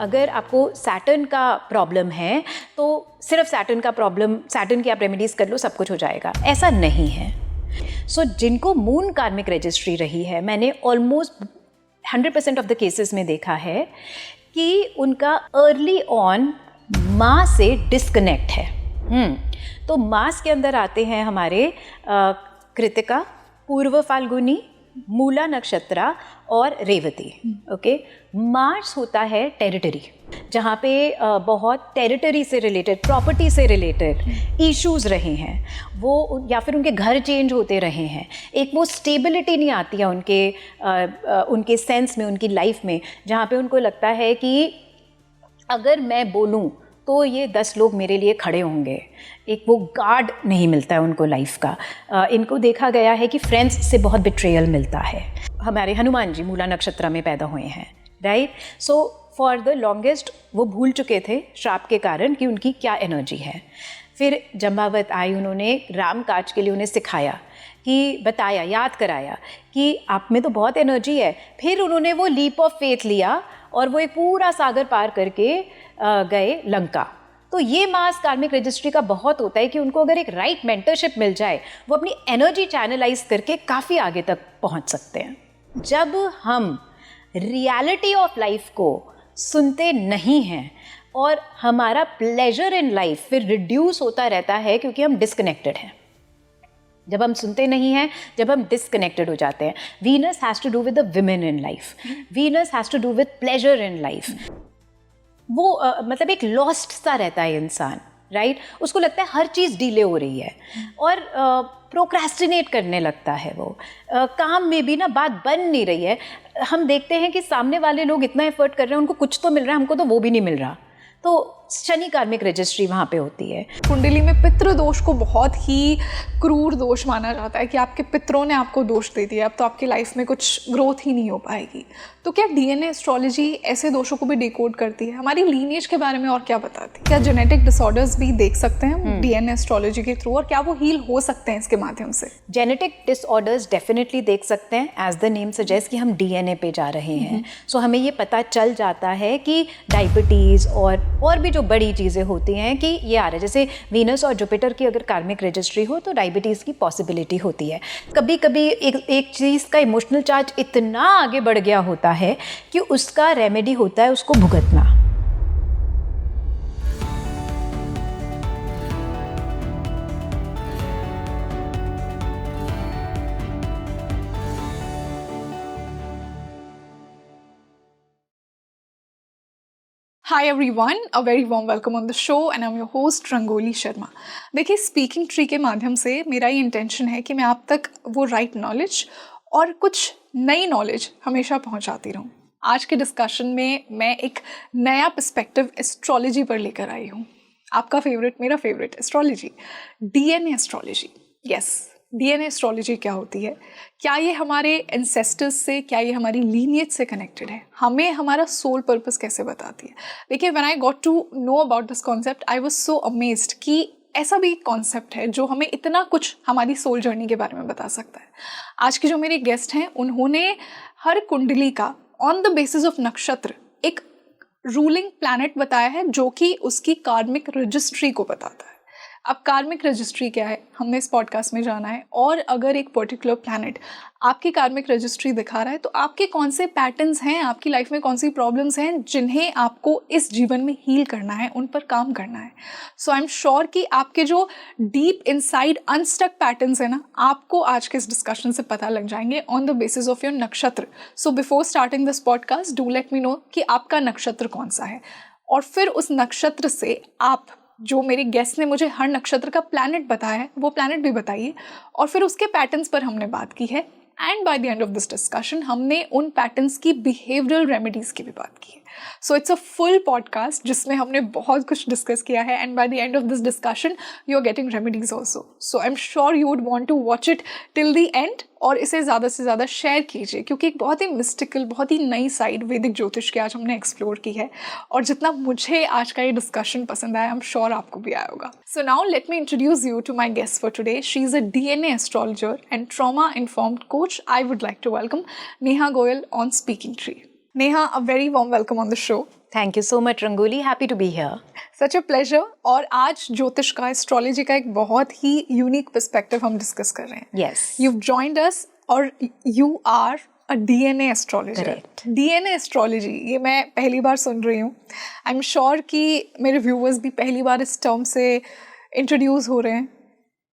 अगर आपको सैटर्न का प्रॉब्लम है तो सिर्फ सैटर्न की आप रेमेडीज़ कर लो, सब कुछ हो जाएगा, ऐसा नहीं है। सो जिनको मून कार्मिक रजिस्ट्री रही है, मैंने ऑलमोस्ट 100% ऑफ द केसेस में देखा है कि उनका अर्ली ऑन माँ से डिस्कनेक्ट है। तो मास के अंदर आते हैं हमारे कृतिका, पूर्व फाल्गुनी, मूला नक्षत्रा और रेवती। ओके, मार्स होता है टेरिटरी, जहाँ पे बहुत टेरिटरी से रिलेटेड, प्रॉपर्टी से रिलेटेड इश्यूज रहे हैं वो, या फिर उनके घर चेंज होते रहे हैं, एक वो स्टेबिलिटी नहीं आती है उनके सेंस में, उनकी लाइफ में, जहाँ पे उनको लगता है कि अगर मैं बोलूँ तो ये 10 लोग मेरे लिए खड़े होंगे। एक वो गार्ड नहीं मिलता है उनको लाइफ का। इनको देखा गया है कि फ्रेंड्स से बहुत बिट्रेयल मिलता है। हमारे हनुमान जी मूला नक्षत्र में पैदा हुए हैं, right. So for the longest वो भूल चुके थे श्राप के कारण कि उनकी क्या एनर्जी है। फिर जम्बावत आई, उन्होंने राम काज के लिए उन्हें सिखाया, कि बताया, याद कराया कि आप में तो बहुत एनर्जी है। फिर उन्होंने वो लीप ऑफ फेथ लिया और वो एक पूरा सागर पार करके गए लंका। तो ये मास कार्मिक रजिस्ट्री का बहुत होता है कि उनको अगर एक राइट मेंटरशिप मिल जाए, वो अपनी एनर्जी चैनलाइज करके काफ़ी आगे तक पहुंच सकते हैं। जब हम रियलिटी ऑफ लाइफ को सुनते नहीं हैं और हमारा प्लेजर इन लाइफ फिर रिड्यूस होता रहता है, क्योंकि हम डिस्कनेक्टेड हैं। जब हम सुनते नहीं हैं, जब हम डिस्कनेक्टेड हो जाते हैं। Venus has to do with the women in life, Venus has to do with pleasure in life. वो मतलब एक लॉस्ट सा रहता है इंसान, राइट। उसको लगता है हर चीज़ डिले हो रही है और प्रोक्रेस्टिनेट करने लगता है। वो काम में भी ना बात बन नहीं रही है। हम देखते हैं कि सामने वाले लोग इतना एफर्ट कर रहे हैं, उनको कुछ तो मिल रहा है, हमको तो वो भी नहीं मिल रहा। तो शनि कार्मिक रजिस्ट्री वहाँ पे होती है। कुंडली में पितृ दोष को बहुत ही क्रूर दोष माना जाता है कि आपके पितरों ने आपको दोष दे दिया, अब तो आपकी लाइफ में कुछ ग्रोथ ही नहीं हो पाएगी। तो क्या डीएनए एस्ट्रोलॉजी ऐसे दोषों को भी डिकोड करती है? हमारी लीनिएज के बारे में और क्या बताती है? क्या जेनेटिक डिसऑर्डर्स भी देख सकते हैं हम डीएनए एस्ट्रोलॉजी के थ्रू, और क्या वो हील हो सकते हैं इसके माध्यम से? जेनेटिक डिसऑर्डर्स डेफिनेटली देख सकते हैं, एज द नेम सजेस्ट कि हम डीएनए पे जा रहे हैं। सो हमें ये पता चल जाता है कि डायबिटीज़ और भी जो बड़ी चीज़ें होती हैं कि ये आ रहा है। जैसे वीनस और जुपिटर की अगर कार्मिक रजिस्ट्री हो तो डायबिटीज़ की पॉसिबिलिटी होती है। कभी कभी एक चीज़ का इमोशनल चार्ज इतना आगे बढ़ गया होता है कि उसका रेमेडी होता है उसको भुगतना। Hi everyone, a very warm welcome on the show and I'm your host rangoli Sharma. देखिए, स्पीकिंग ट्री के माध्यम से मेरा ये इंटेंशन है कि मैं आप तक वो राइट नॉलेज और कुछ नई नॉलेज हमेशा पहुंचाती रहूं। आज के डिस्कशन में मैं एक नया पर्सपेक्टिव एस्ट्रोलॉजी पर लेकर आई हूँ। आपका फेवरेट, मेरा favourite astrology, DNA astrology. Yes, DNA astrology क्या होती है? क्या ये हमारे एंसेस्टर्स से, क्या ये हमारी लीनिएज से कनेक्टेड है? हमें हमारा सोल पर्पस कैसे बताती है? देखिए, when I got to know about this concept I was so amazed कि ऐसा भी एक कॉन्सेप्ट है जो हमें इतना कुछ हमारी सोल जर्नी के बारे में बता सकता है। आज के जो मेरे गेस्ट हैं, उन्होंने हर कुंडली का ऑन द बेसिस ऑफ नक्षत्र एक रूलिंग प्लैनेट बताया है जो कि उसकी कार्मिक रजिस्ट्री को बताता है। अब कार्मिक रजिस्ट्री क्या है, हमने इस पॉडकास्ट में जाना है। और अगर एक पर्टिकुलर प्लैनेट आपकी कार्मिक रजिस्ट्री दिखा रहा है तो आपके कौन से पैटर्न्स हैं, आपकी लाइफ में कौन सी प्रॉब्लम्स हैं जिन्हें आपको इस जीवन में हील करना है, उन पर काम करना है। सो आई एम श्योर कि आपके जो डीप इनसाइड अनस्टक पैटर्न्स हैं ना, आपको आज के इस डिस्कशन से पता लग जाएंगे on the basis of your nakshatra. So before starting this podcast, do let me know कि आपका नक्षत्र कौन सा है, और फिर उस नक्षत्र से आप, जो मेरे गेस्ट ने मुझे हर नक्षत्र का प्लैनेट बताया है, वो प्लैनेट भी बताइए, और फिर उसके पैटर्न्स पर हमने बात की है। And by the end of this discussion हमने उन पैटर्न्स की बिहेवियरल रेमेडीज़ की भी बात की है। So it's a full podcast जिसमें हमने बहुत कुछ डिस्कस किया है, and by the end of this discussion you are getting remedies also. So I am sure you would want to watch it till the end, और इसे ज़्यादा से ज़्यादा शेयर कीजिए, क्योंकि एक बहुत ही मिस्टिकल, बहुत ही नई साइड वैदिक ज्योतिष की आज हमने एक्सप्लोर की है। और जितना मुझे आज का ये डिस्कशन पसंद आया, आई एम श्योर आपको भी आया होगा। So now let me introduce you to my guest for today. She is a DNA astrologer and trauma informed coach. I would like to welcome Neha Goyal on Speaking Tree. Neha, a very warm welcome on the show. Thank you so much, Rangoli. Happy to be here. Such a pleasure. और आज ज्योतिष का, astrology का एक बहुत ही unique perspective हम discuss कर रहे हैं. Yes. You've joined us और you are a DNA astrologer. Correct. DNA astrology, ये मैं पहली बार सुन रही हूँ. I'm sure कि मेरे व्यूअर्स भी पहली बार इस टर्म से इंट्रोड्यूस हो रहे हैं.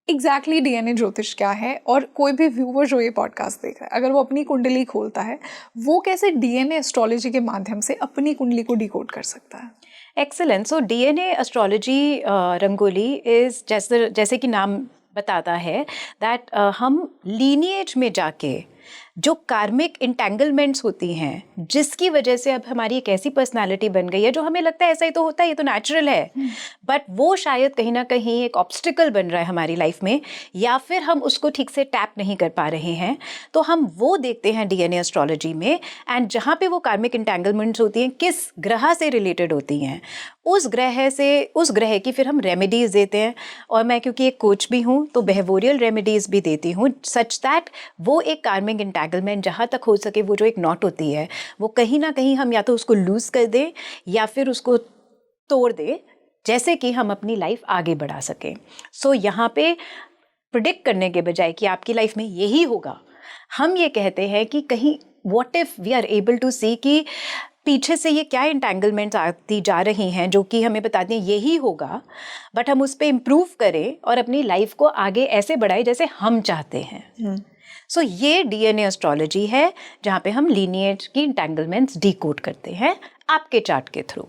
एग्जैक्टली DNA ज्योतिष क्या है, और कोई भी व्यूअर जो ये पॉडकास्ट देख रहा है, अगर वो अपनी कुंडली खोलता है, वो कैसे DNA एस्ट्रोलॉजी के माध्यम से अपनी कुंडली को डिकोड कर सकता है? Excellent. So DNA astrology, rangoli, is जैसे कि नाम बताता है दैट हम लीनिएज में जाके जो कार्मिक इंटेंगलमेंट्स होती हैं, जिसकी वजह से अब हमारी एक ऐसी पर्सनालिटी बन गई है जो हमें लगता है ऐसा ही तो होता है, ये तो नेचुरल है, बट वो शायद कहीं ना कहीं एक ऑब्स्टिकल बन रहा है हमारी लाइफ में, या फिर हम उसको ठीक से टैप नहीं कर पा रहे हैं. तो हम वो देखते हैं DNA एस्ट्रोलॉजी में, एंड जहाँ पे वो कार्मिक इंटेंगलमेंट्स होती हैं किस ग्रह से रिलेटेड होती हैं, उस ग्रह की फिर हम रेमेडीज़ देते हैं. और मैं क्योंकि एक कोच भी हूँ तो बिहेवियरल रेमेडीज़ भी देती हूँ, सच दैट वो एक कार्मिक इंटेंगलमेंट जहाँ तक हो सके, वो जो एक नॉट होती है, वो कहीं ना कहीं हम या तो उसको लूज़ कर दें या फिर उसको तोड़ दें, जैसे कि हम अपनी लाइफ आगे बढ़ा सकें. सो यहाँ पे प्रिडिक्ट करने के बजाय कि आपकी लाइफ में यही होगा, हम ये कहते हैं कि कहीं what if we are able to see कि पीछे से ये क्या इंटेंगलमेंट्स आती जा रही हैं जो कि हमें बताती हैं यही होगा, बट हम उस पर इम्प्रूव करें और अपनी लाइफ को आगे ऐसे बढ़ाएं जैसे हम चाहते हैं. सो ये DNA एस्ट्रोलॉजी है जहाँ पे हम लीनिएज की इंटेंगलमेंट्स डिकोड करते हैं आपके चार्ट के थ्रू.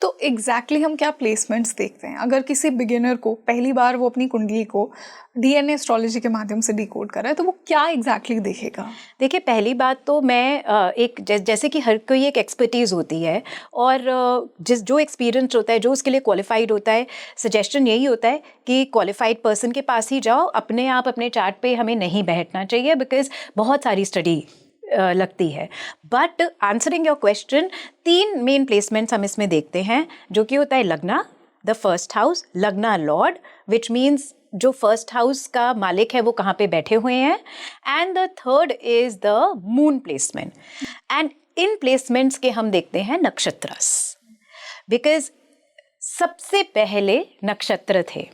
तो एग्जैक्टली हम क्या प्लेसमेंट्स देखते हैं अगर किसी बिगिनर को पहली बार वो अपनी कुंडली को DNA एस्ट्रोलॉजी के माध्यम से डिकोड कर रहा है, तो वो क्या एग्जैक्टली देखेगा? देखिए, पहली बात तो मैं एक जैसे कि हर कोई एक एक्सपर्टीज़ होती है, और जो एक्सपीरियंस होता है, जो उसके लिए क्वालिफाइड होता है, सजेशन यही होता है कि क्वालिफाइड पर्सन के पास ही जाओ. अपने आप अपने चार्ट पे हमें नहीं बैठना चाहिए, बिकॉज बहुत सारी स्टडी लगती है. But answering your question, 3 main placements हम इसमें देखते हैं, जो कि होता है लग्ना, द फर्स्ट हाउस, लग्ना लॉर्ड, विच मीन्स जो फर्स्ट हाउस का मालिक है वो कहाँ पे बैठे हुए हैं, and the third is the moon placement. And in placements के हम देखते हैं नक्षत्रस, बिकॉज सबसे पहले नक्षत्र थे,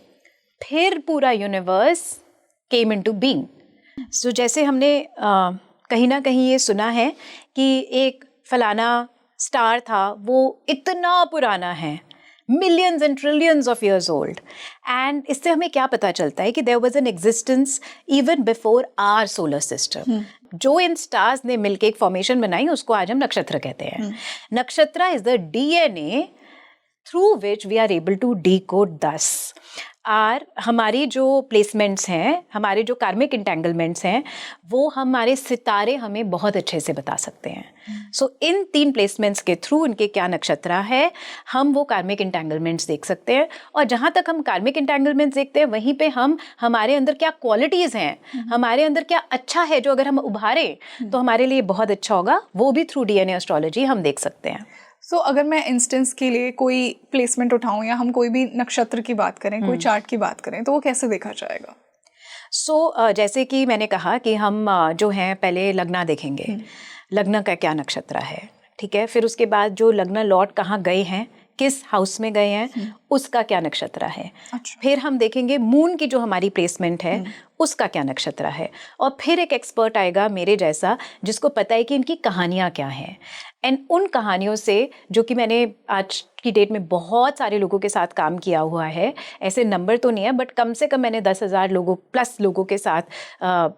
फिर पूरा यूनिवर्स केम इनटू बीइंग. सो जैसे हमने कहीं ना कहीं ये सुना है कि एक फलाना स्टार था, वो इतना पुराना है, millions and trillions of years old, and इससे हमें क्या पता चलता है कि there was an existence even before our solar system. जो इन स्टार्स ने मिलकर एक फॉर्मेशन बनाई, उसको आज हम नक्षत्र कहते हैं. Nakshatra is the DNA through which we are able to decode दस हमारी जो प्लेसमेंट्स हैं, हमारे जो कार्मिक इंटेंगलमेंट्स हैं, वो हमारे सितारे हमें बहुत अच्छे से बता सकते हैं. सो इन 3 प्लेसमेंट्स के थ्रू उनके क्या नक्षत्र है, हम वो कार्मिक इंटेंगलमेंट्स देख सकते हैं. और जहाँ तक हम कार्मिक इंटेंगलमेंट्स देखते हैं, वहीं पे हम हमारे अंदर क्या क्वालिटीज़ हैं, हमारे अंदर क्या अच्छा है, जो अगर हम उभारें तो हमारे लिए बहुत अच्छा होगा, वो भी थ्रू DNA एस्ट्रोलॉजी हम देख सकते हैं. सो अगर मैं इंस्टेंस के लिए कोई प्लेसमेंट उठाऊं, या हम कोई भी नक्षत्र की बात करें, कोई चार्ट की बात करें, तो वो कैसे देखा जाएगा? सो जैसे कि मैंने कहा कि हम जो हैं पहले लग्ना देखेंगे, लग्न का क्या नक्षत्र है, ठीक है. फिर उसके बाद जो लग्न लॉर्ड कहाँ गए हैं, किस हाउस में गए हैं, उसका क्या नक्षत्र है. अच्छा. फिर हम देखेंगे मून की जो हमारी प्लेसमेंट है, उसका क्या नक्षत्र है. और फिर एक एक्सपर्ट आएगा मेरे जैसा, जिसको पता है कि इनकी कहानियाँ क्या हैं, एंड उन कहानियों से, जो कि मैंने आज की डेट में बहुत सारे लोगों के साथ काम किया हुआ है, ऐसे नंबर तो नहीं है, बट कम से कम मैंने 10,000 लोगों के साथ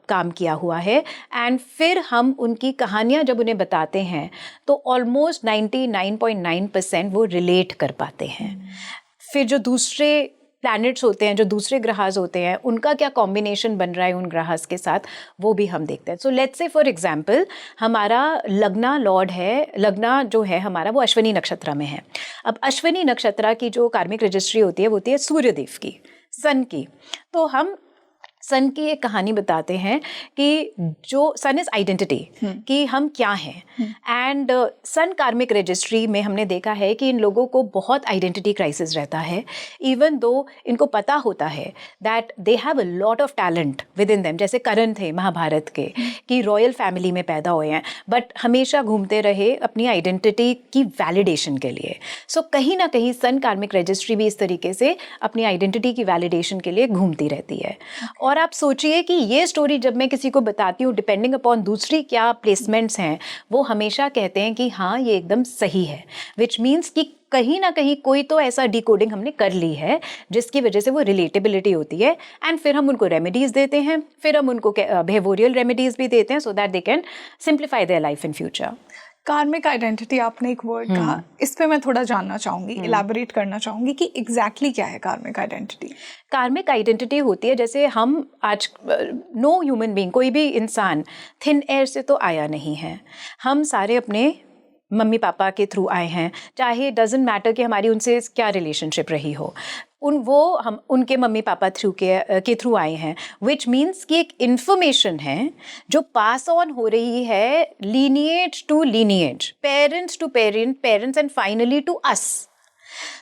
काम किया हुआ है. एंड फिर हम उनकी कहानियाँ जब उन्हें बताते हैं, तो ऑलमोस्ट 99.9% वो रिलेट कर पाते हैं. फिर जो दूसरे प्लैनेट्स होते हैं, जो दूसरे ग्रहास होते हैं, उनका क्या कॉम्बिनेशन बन रहा है उन ग्रहास के साथ, वो भी हम देखते हैं. So let's say for example, हमारा लग्ना लॉर्ड है, लग्ना जो है हमारा वो अश्विनी नक्षत्र में है. अब अश्विनी नक्षत्र की जो कार्मिक रजिस्ट्री होती है वो होती है सूर्यदेव की, सन की. तो हम सन की एक कहानी बताते हैं कि जो सन इज आइडेंटिटी, कि हम क्या हैं। एंड सन कार्मिक रजिस्ट्री में हमने देखा है कि इन लोगों को बहुत आइडेंटिटी क्राइसिस रहता है, इवन दो इनको पता होता है that they have a lot of talent with in them. जैसे करण थे महाभारत के, कि रॉयल फैमिली में पैदा हुए हैं, बट हमेशा घूमते रहे अपनी आइडेंटिटी की वैलिडेशन के लिए। सो कहीं ना कहीं सन कार्मिक रजिस्ट्री भी इस तरीके से अपनी आइडेंटिटी की वैलिडेशन के लिए घूमती रहती है। और आप सोचिए कि ये स्टोरी जब मैं किसी को बताती हूँ, डिपेंडिंग अपॉन दूसरी क्या प्लेसमेंट्स हैं, वो हमेशा कहते हैं कि हाँ ये एकदम सही है, विच मीन्स कि कहीं ना कहीं कोई तो ऐसा डिकोडिंग हमने कर ली है जिसकी वजह से वो रिलेटेबिलिटी होती है। एंड फिर हम उनको रेमेडीज देते हैं, फिर हम उनको बिहेवियरल रेमेडीज भी देते हैं so that they can simplify their life in future. कार्मिक आइडेंटिटी आपने एक वर्ड कहा, इस पे मैं थोड़ा जानना चाहूंगी, इलैबोरेट करना चाहूंगी कि एग्जैक्टली क्या है कार्मिक आइडेंटिटी। कार्मिक आइडेंटिटी होती है, जैसे हम आज नो ह्यूमन बीइंग, कोई भी इंसान थिन एयर से तो आया नहीं है। हम सारे अपने मम्मी पापा के थ्रू आए हैं, चाहे डजेंट मैटर कि हमारी उनसे क्या रिलेशनशिप रही हो, हम उनके मम्मी पापा के थ्रू आए हैं, विच मीन्स कि एक इन्फॉर्मेशन है जो पास ऑन हो रही है lineage to lineage, parents to parent, parents and finally to us.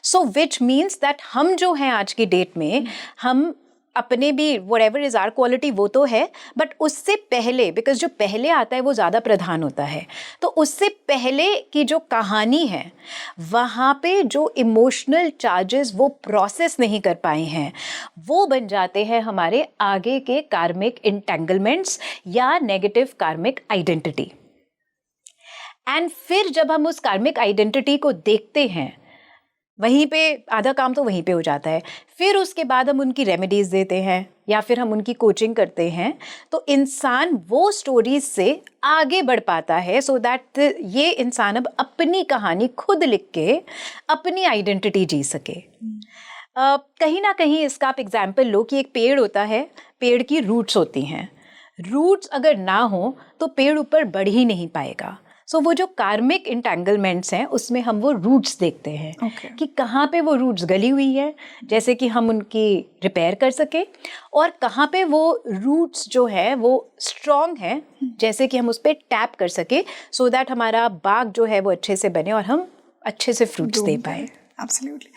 So which means that हम जो हैं आज की डेट में, हम अपने भी whatever is our quality वो तो है, बट उससे पहले, बिकॉज जो पहले आता है वो ज़्यादा प्रधान होता है, तो उससे पहले की जो कहानी है वहाँ पे जो इमोशनल चार्जेस वो प्रोसेस नहीं कर पाए हैं, वो बन जाते हैं हमारे आगे के कार्मिक इंटेंगलमेंट्स या नेगेटिव कार्मिक आइडेंटिटी। एंड फिर जब हम उस कार्मिक आइडेंटिटी को देखते हैं, वहीं पे आधा काम तो वहीं पे हो जाता है। फिर उसके बाद हम उनकी रेमेडीज देते हैं या फिर हम उनकी कोचिंग करते हैं, तो इंसान वो स्टोरीज से आगे बढ़ पाता है, सो दैट ये इंसान अब अपनी कहानी खुद लिख के अपनी आइडेंटिटी जी सके। कहीं ना कहीं इसका आप एग्जाम्पल लो कि एक पेड़ होता है, पेड़ की रूट्स होती हैं, रूट्स अगर ना हो तो पेड़ ऊपर बढ़ ही नहीं पाएगा। सो वो जो कार्मिक इंटेंगलमेंट्स हैं उसमें हम वो रूट्स देखते हैं कि कहाँ पे वो रूट्स गली हुई है, जैसे कि हम उनकी रिपेयर कर सके, और कहाँ पे वो रूट्स जो है वो स्ट्रॉन्ग है, जैसे कि हम उस पर टैप कर सके, सो दैट हमारा बाग जो है वो अच्छे से बने और हम अच्छे से फ्रूट्स दे पाए। एब्सोल्युटली।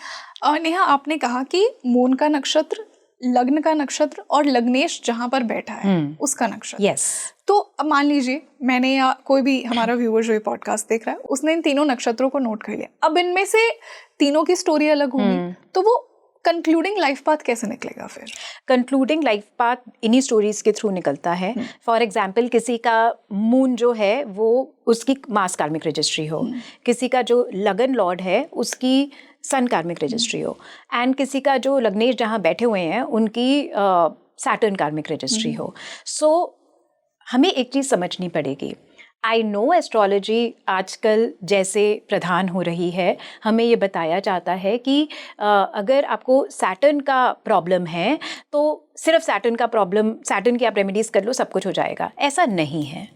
और नेहा, आपने कहा कि मून का नक्षत्र, लग्न का नक्षत्र और लग्नेश जहाँ पर बैठा है उसका नक्षत्र। यस। तो अब मान लीजिए मैंने या कोई भी हमारा व्यूअर जो ये पॉडकास्ट देख रहा है उसने इन तीनों नक्षत्रों को नोट कर लिया, अब इनमें से तीनों की स्टोरी अलग होगी, तो वो कंक्लूडिंग लाइफ पाथ कैसे निकलेगा? फिर कंक्लूडिंग लाइफ पाथ इन्हीं स्टोरीज के थ्रू निकलता है। फॉर एग्जाम्पल, किसी का मून जो है वो उसकी मास कार्मिक रजिस्ट्री हो, किसी का जो लगन लॉर्ड है उसकी सन कार्मिक रजिस्ट्री हो, एंड किसी का जो लग्नेश जहाँ बैठे हुए हैं उनकी सैटर्न कार्मिक रजिस्ट्री हो। सो हमें एक चीज़ समझनी पड़ेगी। आई नो एस्ट्रोलॉजी आजकल जैसे प्रधान हो रही है, हमें ये बताया जाता है कि अगर आपको सैटर्न का प्रॉब्लम है तो सिर्फ सैटर्न की आप रेमेडीज़ कर लो, सब कुछ हो जाएगा। ऐसा नहीं है।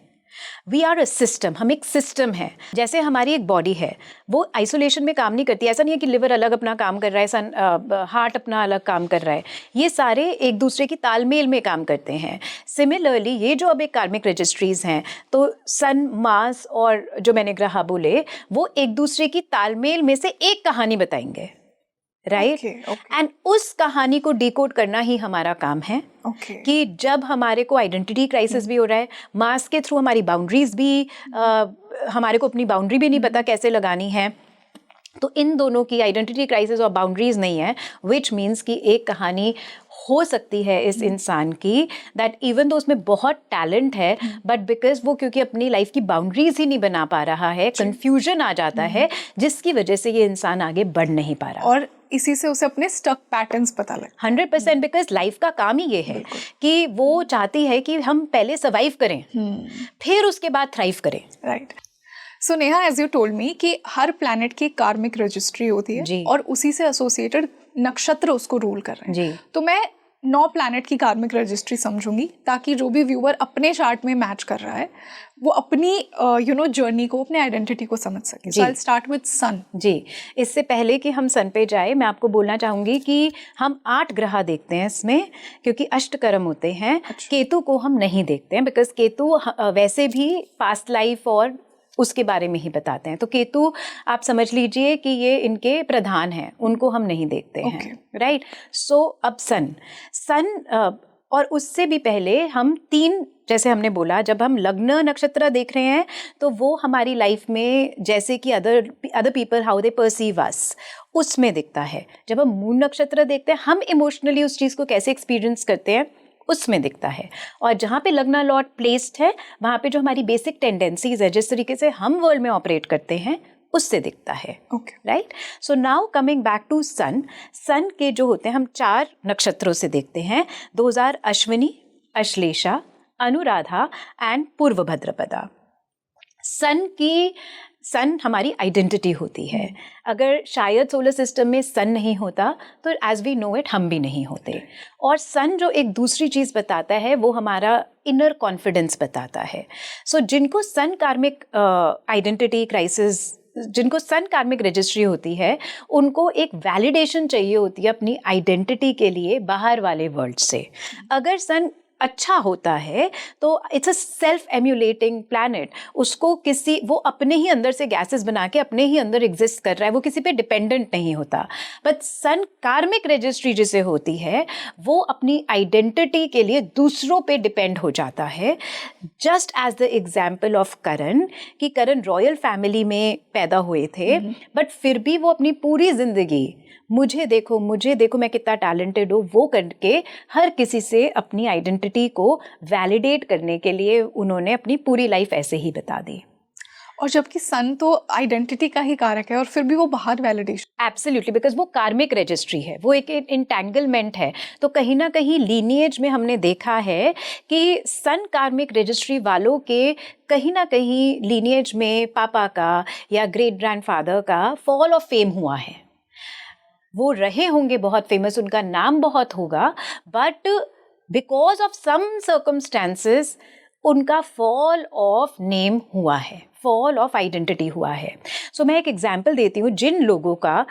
वी आर अ सिस्टम, हम एक सिस्टम है। जैसे हमारी एक बॉडी है, वो आइसोलेशन में काम नहीं करती। ऐसा नहीं है कि लिवर अलग अपना काम कर रहा है, हार्ट अपना अलग काम कर रहा है, ये सारे एक दूसरे की तालमेल में काम करते हैं। सिमिलरली ये जो अब एक कार्मिक रजिस्ट्रीज हैं, तो सन, मास और जो मैंने ग्रह बोले, वो एक दूसरे की तालमेल में से एक कहानी बताएंगे, राइट? एंड उस कहानी को डिकोड करना ही हमारा काम है। कि जब हमारे को आइडेंटिटी क्राइसिस भी हो रहा है, मास के थ्रू हमारी बाउंड्रीज भी, हमारे को अपनी बाउंड्री भी नहीं पता कैसे लगानी है, तो इन दोनों की आइडेंटिटी क्राइसिस और बाउंड्रीज नहीं है, विच मीन्स कि एक कहानी हो सकती है इस इंसान की, दैट इवन दो उसमें बहुत टैलेंट है, बट बिकॉज वो क्योंकि अपनी लाइफ की बाउंड्रीज ही नहीं बना पा रहा है, कंफ्यूजन आ जाता है, जिसकी वजह से ये इंसान आगे बढ़ नहीं पा रहा, और इसी से उसे अपने स्टक पैटर्न्स पता लगे। 100%, बिकॉज लाइफ का काम ही ये है कि वो चाहती है कि हम पहले सर्वाइव करें, फिर उसके बाद थ्राइव करें। Right. So Neha, as you told me कि हर प्लैनेट की कार्मिक रजिस्ट्री होती है और उसी से एसोसिएटेड नक्षत्र उसको रूल कर रहे हैं। तो मैं 9 प्लैनेट की कार्मिक रजिस्ट्री समझूंगी, ताकि जो भी व्यूअर अपने चार्ट में मैच कर रहा है वो अपनी जर्नी को, अपने आइडेंटिटी को समझ सके. सो आई विल स्टार्ट विद सन. जी, इससे पहले कि हम सन पे जाए, मैं आपको बोलना चाहूँगी कि हम 8 ग्रह देखते हैं इसमें, क्योंकि अष्टकर्म होते हैं. केतु को हम नहीं देखते हैं, बिकॉज केतु वैसे भी पास्ट लाइफ और उसके बारे में ही बताते हैं. तो केतु आप समझ लीजिए कि ये इनके प्रधान हैं, उनको हम नहीं देखते हैं. राइट. सो अब सन और उससे भी पहले हम 3, जैसे हमने बोला, जब हम लग्न नक्षत्र देख रहे हैं तो वो हमारी लाइफ में, जैसे कि other people how they perceive us, उसमें दिखता है. जब हम मून नक्षत्र देखते हैं, हम इमोशनली उस चीज़ को कैसे एक्सपीरियंस करते हैं, उसमें दिखता है. और जहाँ पे लग्न लॉर्ड प्लेस्ड है, वहाँ पे जो हमारी बेसिक टेंडेंसीज है, जिस तरीके से हम वर्ल्ड में ऑपरेट करते हैं, उससे दिखता है. Right. So now coming back to sun. Sun के जो होते हैं, हम 4 नक्षत्रों से देखते हैं. 2000 अश्विनी, अश्लेषा, अनुराधा एंड पूर्व भद्रपदा. सन हमारी आइडेंटिटी होती है. अगर शायद सोलर सिस्टम में सन नहीं होता तो एज वी नो इट हम भी नहीं होते. और सन जो एक दूसरी चीज़ बताता है, वो हमारा इनर कॉन्फिडेंस बताता है. सो जिनको सन कार्मिक आइडेंटिटी क्राइसिस, जिनको सन कार्मिक रजिस्ट्री होती है, उनको एक वैलिडेशन चाहिए होती है अपनी आइडेंटिटी के लिए बाहर वाले वर्ल्ड से. अगर सन अच्छा होता है तो इट्स अ सेल्फ एम्यूलेटिंग प्लैनेट. उसको वो अपने ही अंदर से गैसेस बना के अपने ही अंदर एग्जिस्ट कर रहा है, वो किसी पे डिपेंडेंट नहीं होता. बट सन कार्मिक रजिस्ट्री जिसे होती है, वो अपनी आइडेंटिटी के लिए दूसरों पे डिपेंड हो जाता है. Just as the example of Karan, कि करण रॉयल फैमिली में पैदा हुए थे, बट फिर भी वो अपनी पूरी जिंदगी मुझे देखो मैं कितना टैलेंटेड हूँ, वो करके हर किसी से अपनी आइडेंटिटी को वैलिडेट करने के लिए उन्होंने अपनी पूरी लाइफ ऐसे ही बता दी. और जबकि सन तो आइडेंटिटी का ही कारक है, और फिर भी वो बाहर वैलिडेशन. एब्सोल्युटली, बिकॉज वो कार्मिक रजिस्ट्री है, वो एक इंटैंगलमेंट है. तो कहीं ना कहीं लीनिएज में हमने देखा है कि सन कार्मिक रजिस्ट्री वालों के कहीं ना कहीं लीनिएज में पापा का या ग्रेट ग्रैंडफादर का फॉल ऑफ फेम हुआ है. वो रहे होंगे बहुत फेमस, उनका नाम बहुत होगा, but because of some circumstances उनका फॉल ऑफ नेम हुआ है, फॉल ऑफ आइडेंटिटी हुआ है. सो मैं एक एग्जाम्पल देती हूँ. जिन लोगों का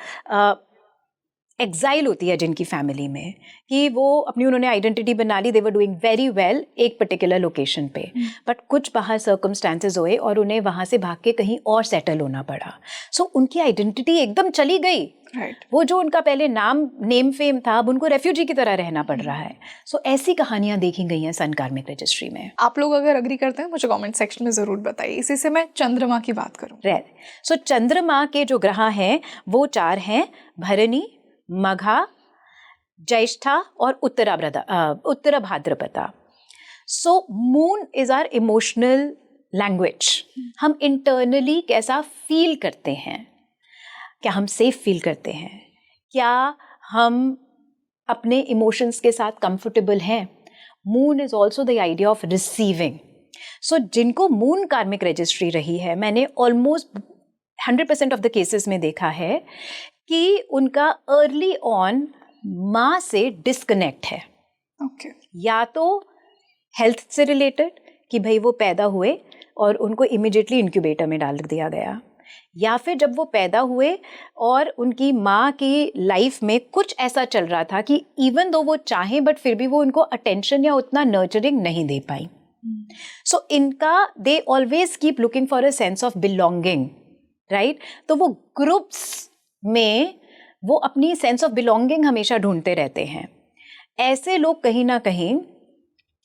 एग्जाइल होती है जिनकी फैमिली में, कि वो अपनी उन्होंने आइडेंटिटी बना ली, दे वर डूइंग वेरी वेल एक पर्टिकुलर लोकेशन पे, बट कुछ बाहर सर्कमस्टांसेस हुए और उन्हें वहाँ से भाग के कहीं और सेटल होना पड़ा. सो उनकी आइडेंटिटी एकदम चली गई. राइट. वो जो उनका पहले नेम फेम था, अब उनको रेफ्यूजी की तरह रहना पड़ रहा है. सो ऐसी कहानियां देखी गई हैं सन कार्मिक रजिस्ट्री में. आप लोग अगर अग्री करते हैं मुझे कमेंट सेक्शन में ज़रूर बताइए. इसी से मैं चंद्रमा की बात करूँ. सो चंद्रमा के जो ग्रह हैं वो 4 हैं: भरणी, मघा, ज्येष्ठा और Uttara Bhadrapada. So moon is our emotional language. हम इंटरनली कैसा फील करते हैं, क्या हम सेफ फील करते हैं, क्या हम अपने इमोशंस के साथ कंफर्टेबल हैं. Moon is also the idea of receiving. So जिनको मून कार्मिक रजिस्ट्री रही है, मैंने ऑलमोस्ट 100% ऑफ द केसेस में देखा है कि उनका अर्ली ऑन माँ से डिस्कनेक्ट है. या तो हेल्थ से रिलेटेड, कि भाई वो पैदा हुए और उनको इमिडिएटली इंक्यूबेटर में डाल दिया गया, या फिर जब वो पैदा हुए और उनकी माँ की लाइफ में कुछ ऐसा चल रहा था कि इवन दो वो चाहें बट फिर भी वो उनको अटेंशन या उतना नर्चरिंग नहीं दे पाई. सो इनका they always keep looking for a sense of belonging. Right. तो वो ग्रुप्स में वो अपनी सेंस ऑफ बिलोंगिंग हमेशा ढूंढते रहते हैं. ऐसे लोग कहीं ना कहीं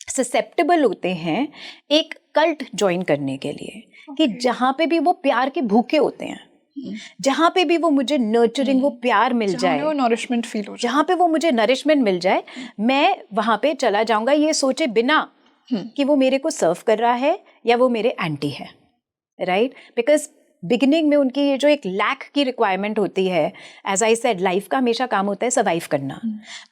ससेप्टेबल होते हैं एक कल्ट ज्वाइन करने के लिए, कि जहाँ पे भी वो प्यार के भूखे होते हैं, जहाँ पे भी वो मुझे नर्चरिंग, वो प्यार मिल जाए, वो नरिशमेंट फील हो जाए, जहाँ पे वो मुझे नरिशमेंट मिल जाए, मैं वहाँ पे चला जाऊँगा, ये सोचे बिना कि वो मेरे को सर्व कर रहा है या वो मेरे एंटी है. राइट. बिकॉज बिगिनिंग में उनकी ये जो एक लैक की रिक्वायरमेंट होती है, एज आई सेड, लाइफ का हमेशा काम होता है सर्वाइव करना.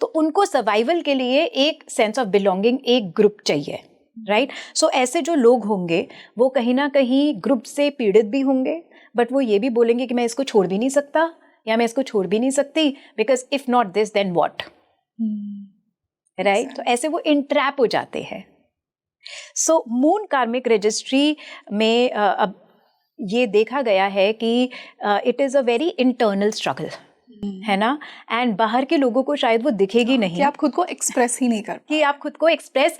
तो उनको सर्वाइवल के लिए एक सेंस ऑफ बिलोंगिंग, एक ग्रुप चाहिए. राइट. सो ऐसे जो लोग होंगे वो कहीं ना कहीं ग्रुप से पीड़ित भी होंगे, बट वो ये भी बोलेंगे कि मैं इसको छोड़ भी नहीं सकता या मैं इसको छोड़ भी नहीं सकती, because if not this then what. Right? तो ऐसे वो इंट्रैप हो जाते हैं. सो मून कार्मिक रजिस्ट्री में अब ये देखा गया है कि it is a very internal struggle, है ना? एंड बाहर के लोगों को शायद वो दिखेगी नहीं कि आप खुद को एक्सप्रेस ही नहीं कर कि आप खुद को एक्सप्रेस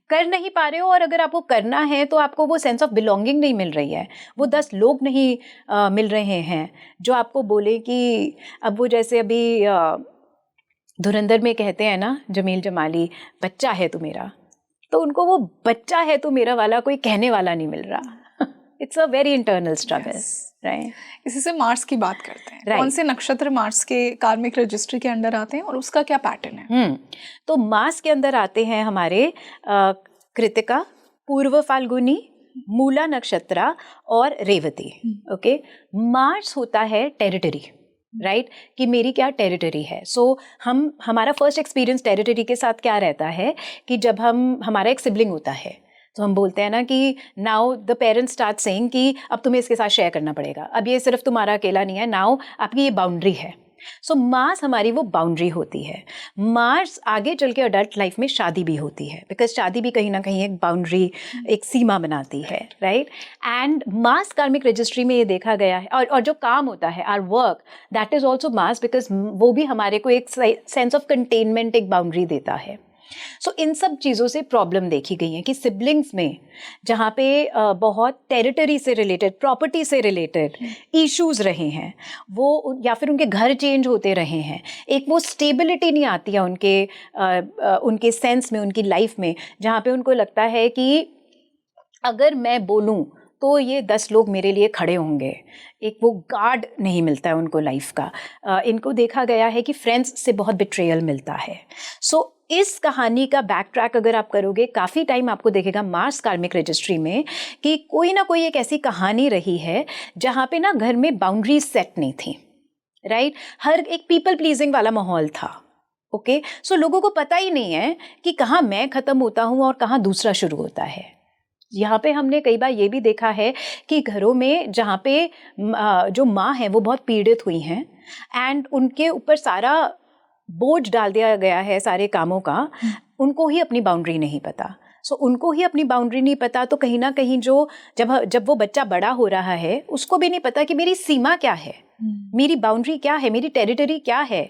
कर नहीं पा रहे हो, और अगर आपको करना है तो आपको वो सेंस ऑफ बिलोंगिंग नहीं मिल रही है. वो 10 लोग नहीं मिल रहे हैं जो आपको बोले कि अब वो जैसे अभी धुरंधर में कहते हैं ना जमील जमाली, बच्चा है तू मेरा, तो उनको वो बच्चा है तू मेरा वाला कोई कहने वाला नहीं मिल रहा. It's a very internal struggle, right? इसी से मार्स की बात करते हैं. Right. कौन से नक्षत्र मार्स के कार्मिक रजिस्ट्री के अंडर आते हैं और उसका क्या पैटर्न है? तो मास के अंदर आते हैं हमारे कृतिका, पूर्व फाल्गुनी, मूला नक्षत्रा और रेवती. ओके, मार्स होता है टेरिटरी, राइट? कि मेरी क्या टेरिटरी है. सो हमारा फर्स्ट एक्सपीरियंस टेरिटरी के साथ क्या रहता है कि जब हमारा एक सिबलिंग होता है तो हम बोलते हैं ना कि now the parents start saying कि अब तुम्हें इसके साथ शेयर करना पड़ेगा, अब ये सिर्फ तुम्हारा अकेला नहीं है, नाउ आपकी ये बाउंड्री है. सो मार्स हमारी वो बाउंड्री होती है. मार्स आगे चल के अडल्ट लाइफ में शादी भी होती है, बिकॉज शादी भी कहीं ना कहीं एक बाउंड्री, एक सीमा बनाती है, राइट? एंड मार्स कार्मिक रजिस्ट्री में ये देखा गया है, और जो काम होता है our work, that is also Mars, because वो भी हमारे को एक सेंस ऑफ कंटेनमेंट, एक बाउंड्री देता है. सो इन सब चीज़ों से प्रॉब्लम देखी गई है कि सिबलिंग्स में जहाँ पे बहुत टेरिटरी से रिलेटेड, प्रॉपर्टी से रिलेटेड इश्यूज रहे हैं, वो या फिर उनके घर चेंज होते रहे हैं, एक वो स्टेबिलिटी नहीं आती है उनके सेंस में, उनकी लाइफ में, जहाँ पे उनको लगता है कि अगर मैं बोलूँ तो ये 10 लोग मेरे लिए खड़े होंगे. एक वो गार्ड नहीं मिलता है उनको लाइफ का. इनको देखा गया है कि फ्रेंड्स से बहुत बिट्रेयल मिलता है. सो इस कहानी का बैक ट्रैक अगर आप करोगे, काफ़ी टाइम आपको देखेगा मार्स कार्मिक रजिस्ट्री में कि कोई ना कोई एक ऐसी कहानी रही है जहाँ पे ना घर में बाउंड्रीज सेट नहीं थी, राइट? हर एक पीपल प्लीजिंग वाला माहौल था. ओके, सो लोगों को पता ही नहीं है कि कहाँ मैं ख़त्म होता हूँ और कहाँ दूसरा शुरू होता है. यहाँ पे हमने कई बार ये भी देखा है कि घरों में जहाँ पे जो माँ है वो बहुत पीड़ित हुई हैं एंड उनके ऊपर सारा बोझ डाल दिया गया है सारे कामों का, उनको ही अपनी बाउंड्री नहीं पता. सो उनको ही अपनी बाउंड्री नहीं पता, तो कहीं ना कहीं जो जब वो बच्चा बड़ा हो रहा है उसको भी नहीं पता कि मेरी सीमा क्या है, मेरी बाउंड्री क्या है, मेरी टेरिटरी क्या है,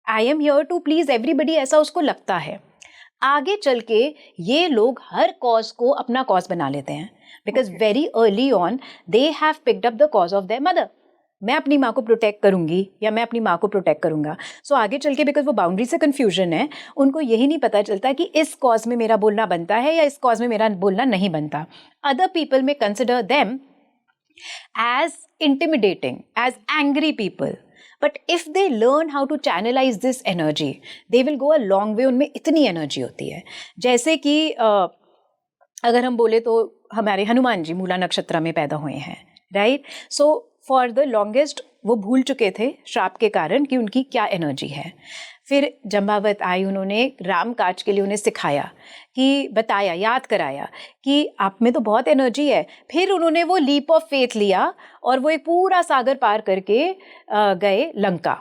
I am here to please everybody, ऐसा उसको लगता है. आगे चल के ये लोग हर कॉज को अपना कॉज बना लेते हैं, because very early on they have picked up the cause of their mother. मैं अपनी माँ को प्रोटेक्ट करूंगी या मैं अपनी माँ को प्रोटेक्ट करूंगा. सो आगे चल के बिकॉज वो बाउंड्री से कन्फ्यूजन है, उनको यही नहीं पता चलता कि इस कॉज में मेरा बोलना बनता है या इस कॉज में मेरा बोलना नहीं बनता. अदर पीपल में consider them as intimidating, as angry people. But if they learn how to channelize this energy, they will go a long way. उनमें इतनी एनर्जी होती है. जैसे कि अगर हम बोले तो हमारे हनुमान जी मूला नक्षत्र में पैदा हुए हैं, right? So for the longest वो भूल चुके थे श्राप के कारण कि उनकी क्या एनर्जी है. फिर जम्बावत आई, उन्होंने राम काज के लिए उन्हें सिखाया, कि बताया, याद कराया कि आप में तो बहुत एनर्जी है. फिर उन्होंने वो लीप ऑफ फेथ लिया और वो एक पूरा सागर पार करके गए लंका.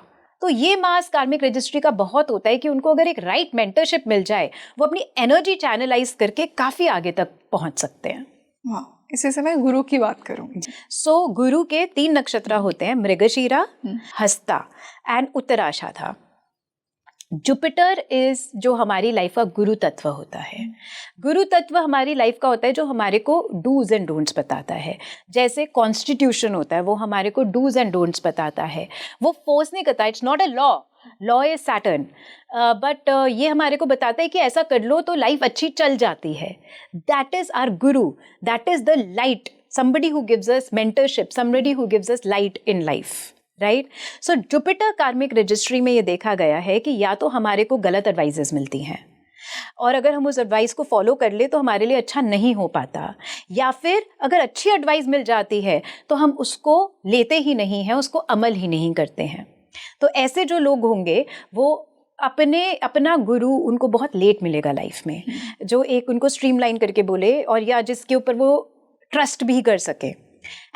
तो ये मास कार्मिक रजिस्ट्री का बहुत होता है कि उनको अगर एक राइट मेंटरशिप मिल जाए, वो अपनी एनर्जी चैनलाइज करके काफ़ी आगे तक पहुंच सकते हैं. वाह, इसी से मैं गुरु की बात करूंगी. सो गुरु के 3 नक्षत्र होते हैं, मृगशीरा, हस्ता एंड उत्तराषाढ़ा. जुपिटर इज जो हमारी लाइफ का गुरु तत्व होता है. गुरु तत्व हमारी लाइफ का होता है जो हमारे को डूज एंड डोंट्स बताता है. जैसे कॉन्स्टिट्यूशन होता है, वो हमारे को डूज एंड डोंट्स बताता है. वो फोर्स नहीं करता, it's not a law, law is Saturn, but ये हमारे को बताता है कि ऐसा कर लो तो लाइफ अच्छी चल जाती है. That is our Guru, that is the light, somebody who gives us mentorship, somebody who gives us light in life, right? So Jupiter कार्मिक रजिस्ट्री में ये देखा गया है कि या तो हमारे को गलत एडवाइजेस मिलती हैं और अगर हम उस एडवाइस को फॉलो कर ले तो हमारे लिए अच्छा नहीं हो पाता, या फिर अगर अच्छी एडवाइस मिल जाती है तो हम उसको लेते ही नहीं हैं, उसको अमल ही नहीं करते हैं. तो ऐसे जो लोग होंगे वो अपना गुरु उनको बहुत लेट मिलेगा लाइफ में, जो एक उनको स्ट्रीमलाइन करके बोले और या जिसके ऊपर वो ट्रस्ट भी कर सके.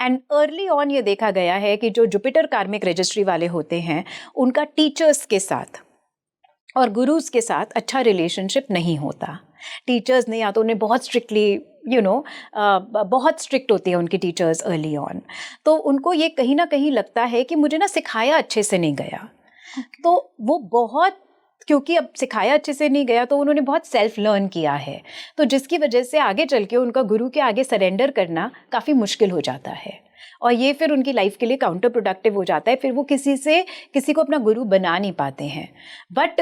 एंड अर्ली ऑन ये देखा गया है कि जो जुपिटर कार्मिक रजिस्ट्री वाले होते हैं उनका टीचर्स के साथ और गुरुज के साथ अच्छा रिलेशनशिप नहीं होता। टीचर्स ने या तो उन्हें बहुत स्ट्रिक्टली बहुत स्ट्रिक्ट होती है उनकी टीचर्स अर्ली ऑन, तो उनको ये कहीं ना कहीं लगता है कि मुझे ना सिखाया अच्छे से नहीं गया। तो वो बहुत, क्योंकि अब सिखाया अच्छे से नहीं गया तो उन्होंने बहुत सेल्फ लर्न किया है, तो जिसकी वजह से आगे चल के उनका गुरु के आगे सरेंडर करना काफ़ी मुश्किल हो जाता है, और ये फिर उनकी लाइफ के लिए काउंटर प्रोडक्टिव हो जाता है। फिर वो किसी को अपना गुरु बना नहीं पाते हैं। बट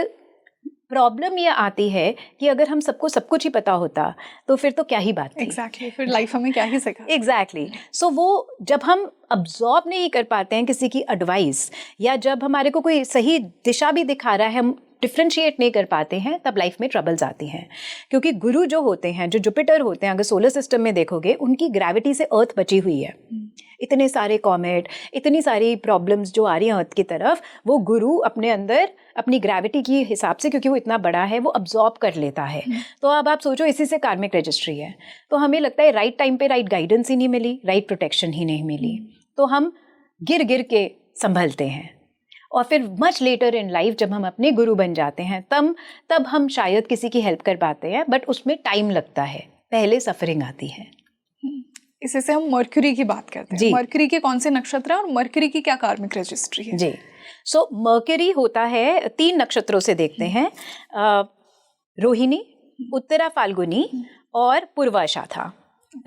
प्रॉब्लम ये आती है कि अगर हम सबको सब कुछ ही पता होता तो फिर तो क्या ही बात थी। एग्जैक्टली, फिर लाइफ हमें क्या ही सिखा। एग्जैक्टली। सो वो जब हम अब्जॉर्ब नहीं कर पाते हैं किसी की एडवाइस, या जब हमारे को कोई सही दिशा भी दिखा रहा है, हम डिफ्रेंशिएट नहीं कर पाते हैं, तब लाइफ में ट्रबल्स आती हैं। क्योंकि गुरु जो होते हैं, जो जुपिटर होते हैं, अगर सोलर सिस्टम में देखोगे, उनकी ग्रेविटी से अर्थ बची हुई है। इतने सारे कॉमेट, इतनी सारी प्रॉब्लम्स जो आ रही हैं अर्थ की तरफ, वो गुरु अपने अंदर अपनी ग्रेविटी की हिसाब से, क्योंकि वो इतना बड़ा है, वो अब्जॉर्ब कर लेता है। तो अब आप सोचो, इसी से कार्मिक रजिस्ट्री है। तो हमें लगता है राइट टाइम पे राइट गाइडेंस ही नहीं मिली, राइट प्रोटेक्शन ही नहीं मिली, तो हम गिर गिर के संभलते हैं। और फिर मच लेटर इन लाइफ जब हम अपने गुरु बन जाते हैं, तब हम शायद किसी की हेल्प कर पाते हैं, बट उसमें टाइम लगता है, पहले सफरिंग आती है। इसी से हम मर्क्यूरी की बात करते हैं। मर्क्यूरी के कौन से नक्षत्र हैं और मर्क्यूरी की क्या कार्मिक रजिस्ट्री है? जी, सो मर्क्यूरी होता है 3 नक्षत्रों से देखते हैं, रोहिणी, उत्तरा फाल्गुनी और पूर्वाषाढ़ा,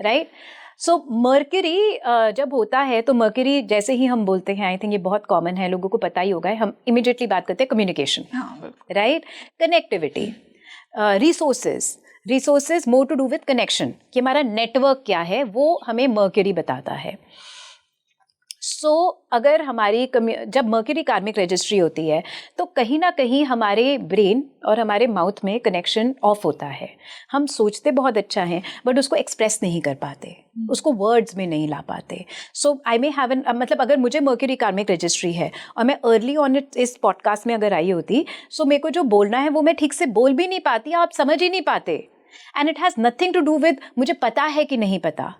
राइट। सो मर्क्यूरी जब होता है, तो मर्क्यूरी जैसे ही हम बोलते हैं, आई थिंक ये बहुत कॉमन है, लोगों को पता ही होगा, हम इमिडिएटली बात करते हैं communication, right, connectivity, resources more to do with connection, कि हमारा नेटवर्क क्या है वो हमें मर्क्यूरी बताता है। सो अगर जब मर्क्यूरी कार्मिक रजिस्ट्री होती है, तो कहीं ना कहीं हमारे ब्रेन और हमारे माउथ में कनेक्शन ऑफ होता है। हम सोचते बहुत अच्छा है, बट उसको एक्सप्रेस नहीं कर पाते, उसको वर्ड्स में नहीं ला पाते। सो आई मे हैव मतलब अगर मुझे मर्क्यूरी कार्मिक रजिस्ट्री है और मैं अर्ली ऑन इस पॉडकास्ट में अगर आई होती, सो मेरे को जो बोलना है वो मैं ठीक से बोल भी नहीं पाती, आप समझ ही नहीं पाते। And it has nothing to do with मुझे पता है कि नहीं पता,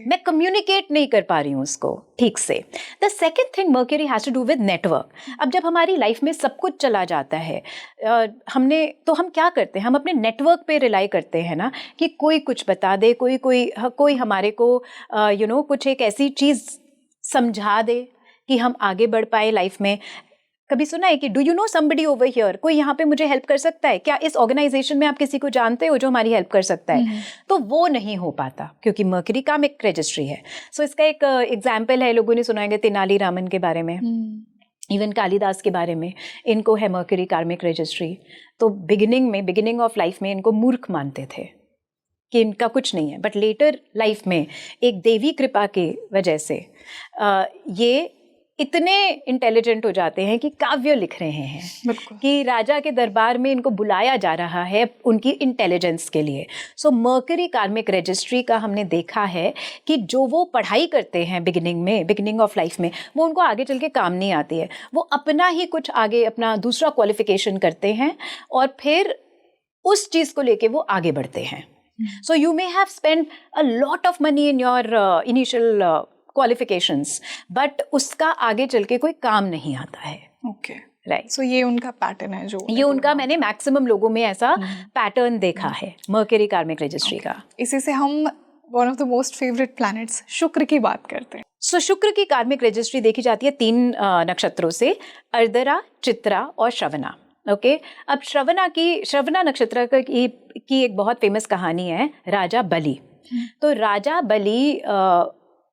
मैं कम्युनिकेट नहीं कर पा रही हूँ उसको ठीक से। The second thing Mercury has to do with network. अब जब हमारी लाइफ में सब कुछ चला जाता है, तो हम क्या करते हैं, हम अपने नेटवर्क पे रिलाई करते हैं ना, कि कोई कुछ बता दे, कोई हमारे को कुछ एक ऐसी चीज़ समझा दे कि हम आगे बढ़ पाए लाइफ में। कभी सुना है कि do you know somebody over here, कोई यहाँ पे मुझे हेल्प कर सकता है क्या, इस ऑर्गेनाइजेशन में आप किसी को जानते हो जो हमारी हेल्प कर सकता है? तो वो नहीं हो पाता, क्योंकि मर्क्यूरी कार्मिक रजिस्ट्री है। सो इसका एक एग्जाम्पल है, लोगों ने सुना है तेनाली रामन के बारे में, इवन कालिदास के बारे में, इनको है मर्क्यूरी कार्मिक रजिस्ट्री। तो बिगिनिंग ऑफ लाइफ में इनको मूर्ख मानते थे कि इनका कुछ नहीं है, बट लेटर लाइफ में एक देवी कृपा की वजह से ये इतने इंटेलिजेंट हो जाते हैं कि काव्य लिख रहे हैं, कि राजा के दरबार में इनको बुलाया जा रहा है उनकी इंटेलिजेंस के लिए। सो मर्क्यूरी कार्मिक रजिस्ट्री का हमने देखा है कि जो वो पढ़ाई करते हैं बिगिनिंग ऑफ लाइफ में, वो उनको आगे चल के काम नहीं आती है। वो अपना ही कुछ आगे अपना दूसरा क्वालिफिकेशन करते हैं और फिर उस चीज़ को लेके वो आगे बढ़ते हैं। So you may have spend a lot of money in your initial qualifications, but उसका आगे चल के कोई काम नहीं आता है। Okay, right. सो ये उनका पैटर्न है, जो ये उनका, मैंने मैक्सिमम लोगों में ऐसा पैटर्न देखा है मर्क्यूरी कार्मिक रजिस्ट्री का। इसी से हम one of the most favourite planets शुक्र की बात करते हैं। सो शुक्र की कार्मिक रजिस्ट्री देखी जाती है 3 नक्षत्रों से, अर्द्रा, चित्रा और श्रवणा। ओके, अब श्रवणा नक्षत्र की एक बहुत फेमस कहानी है, राजा बलि। तो राजा बलि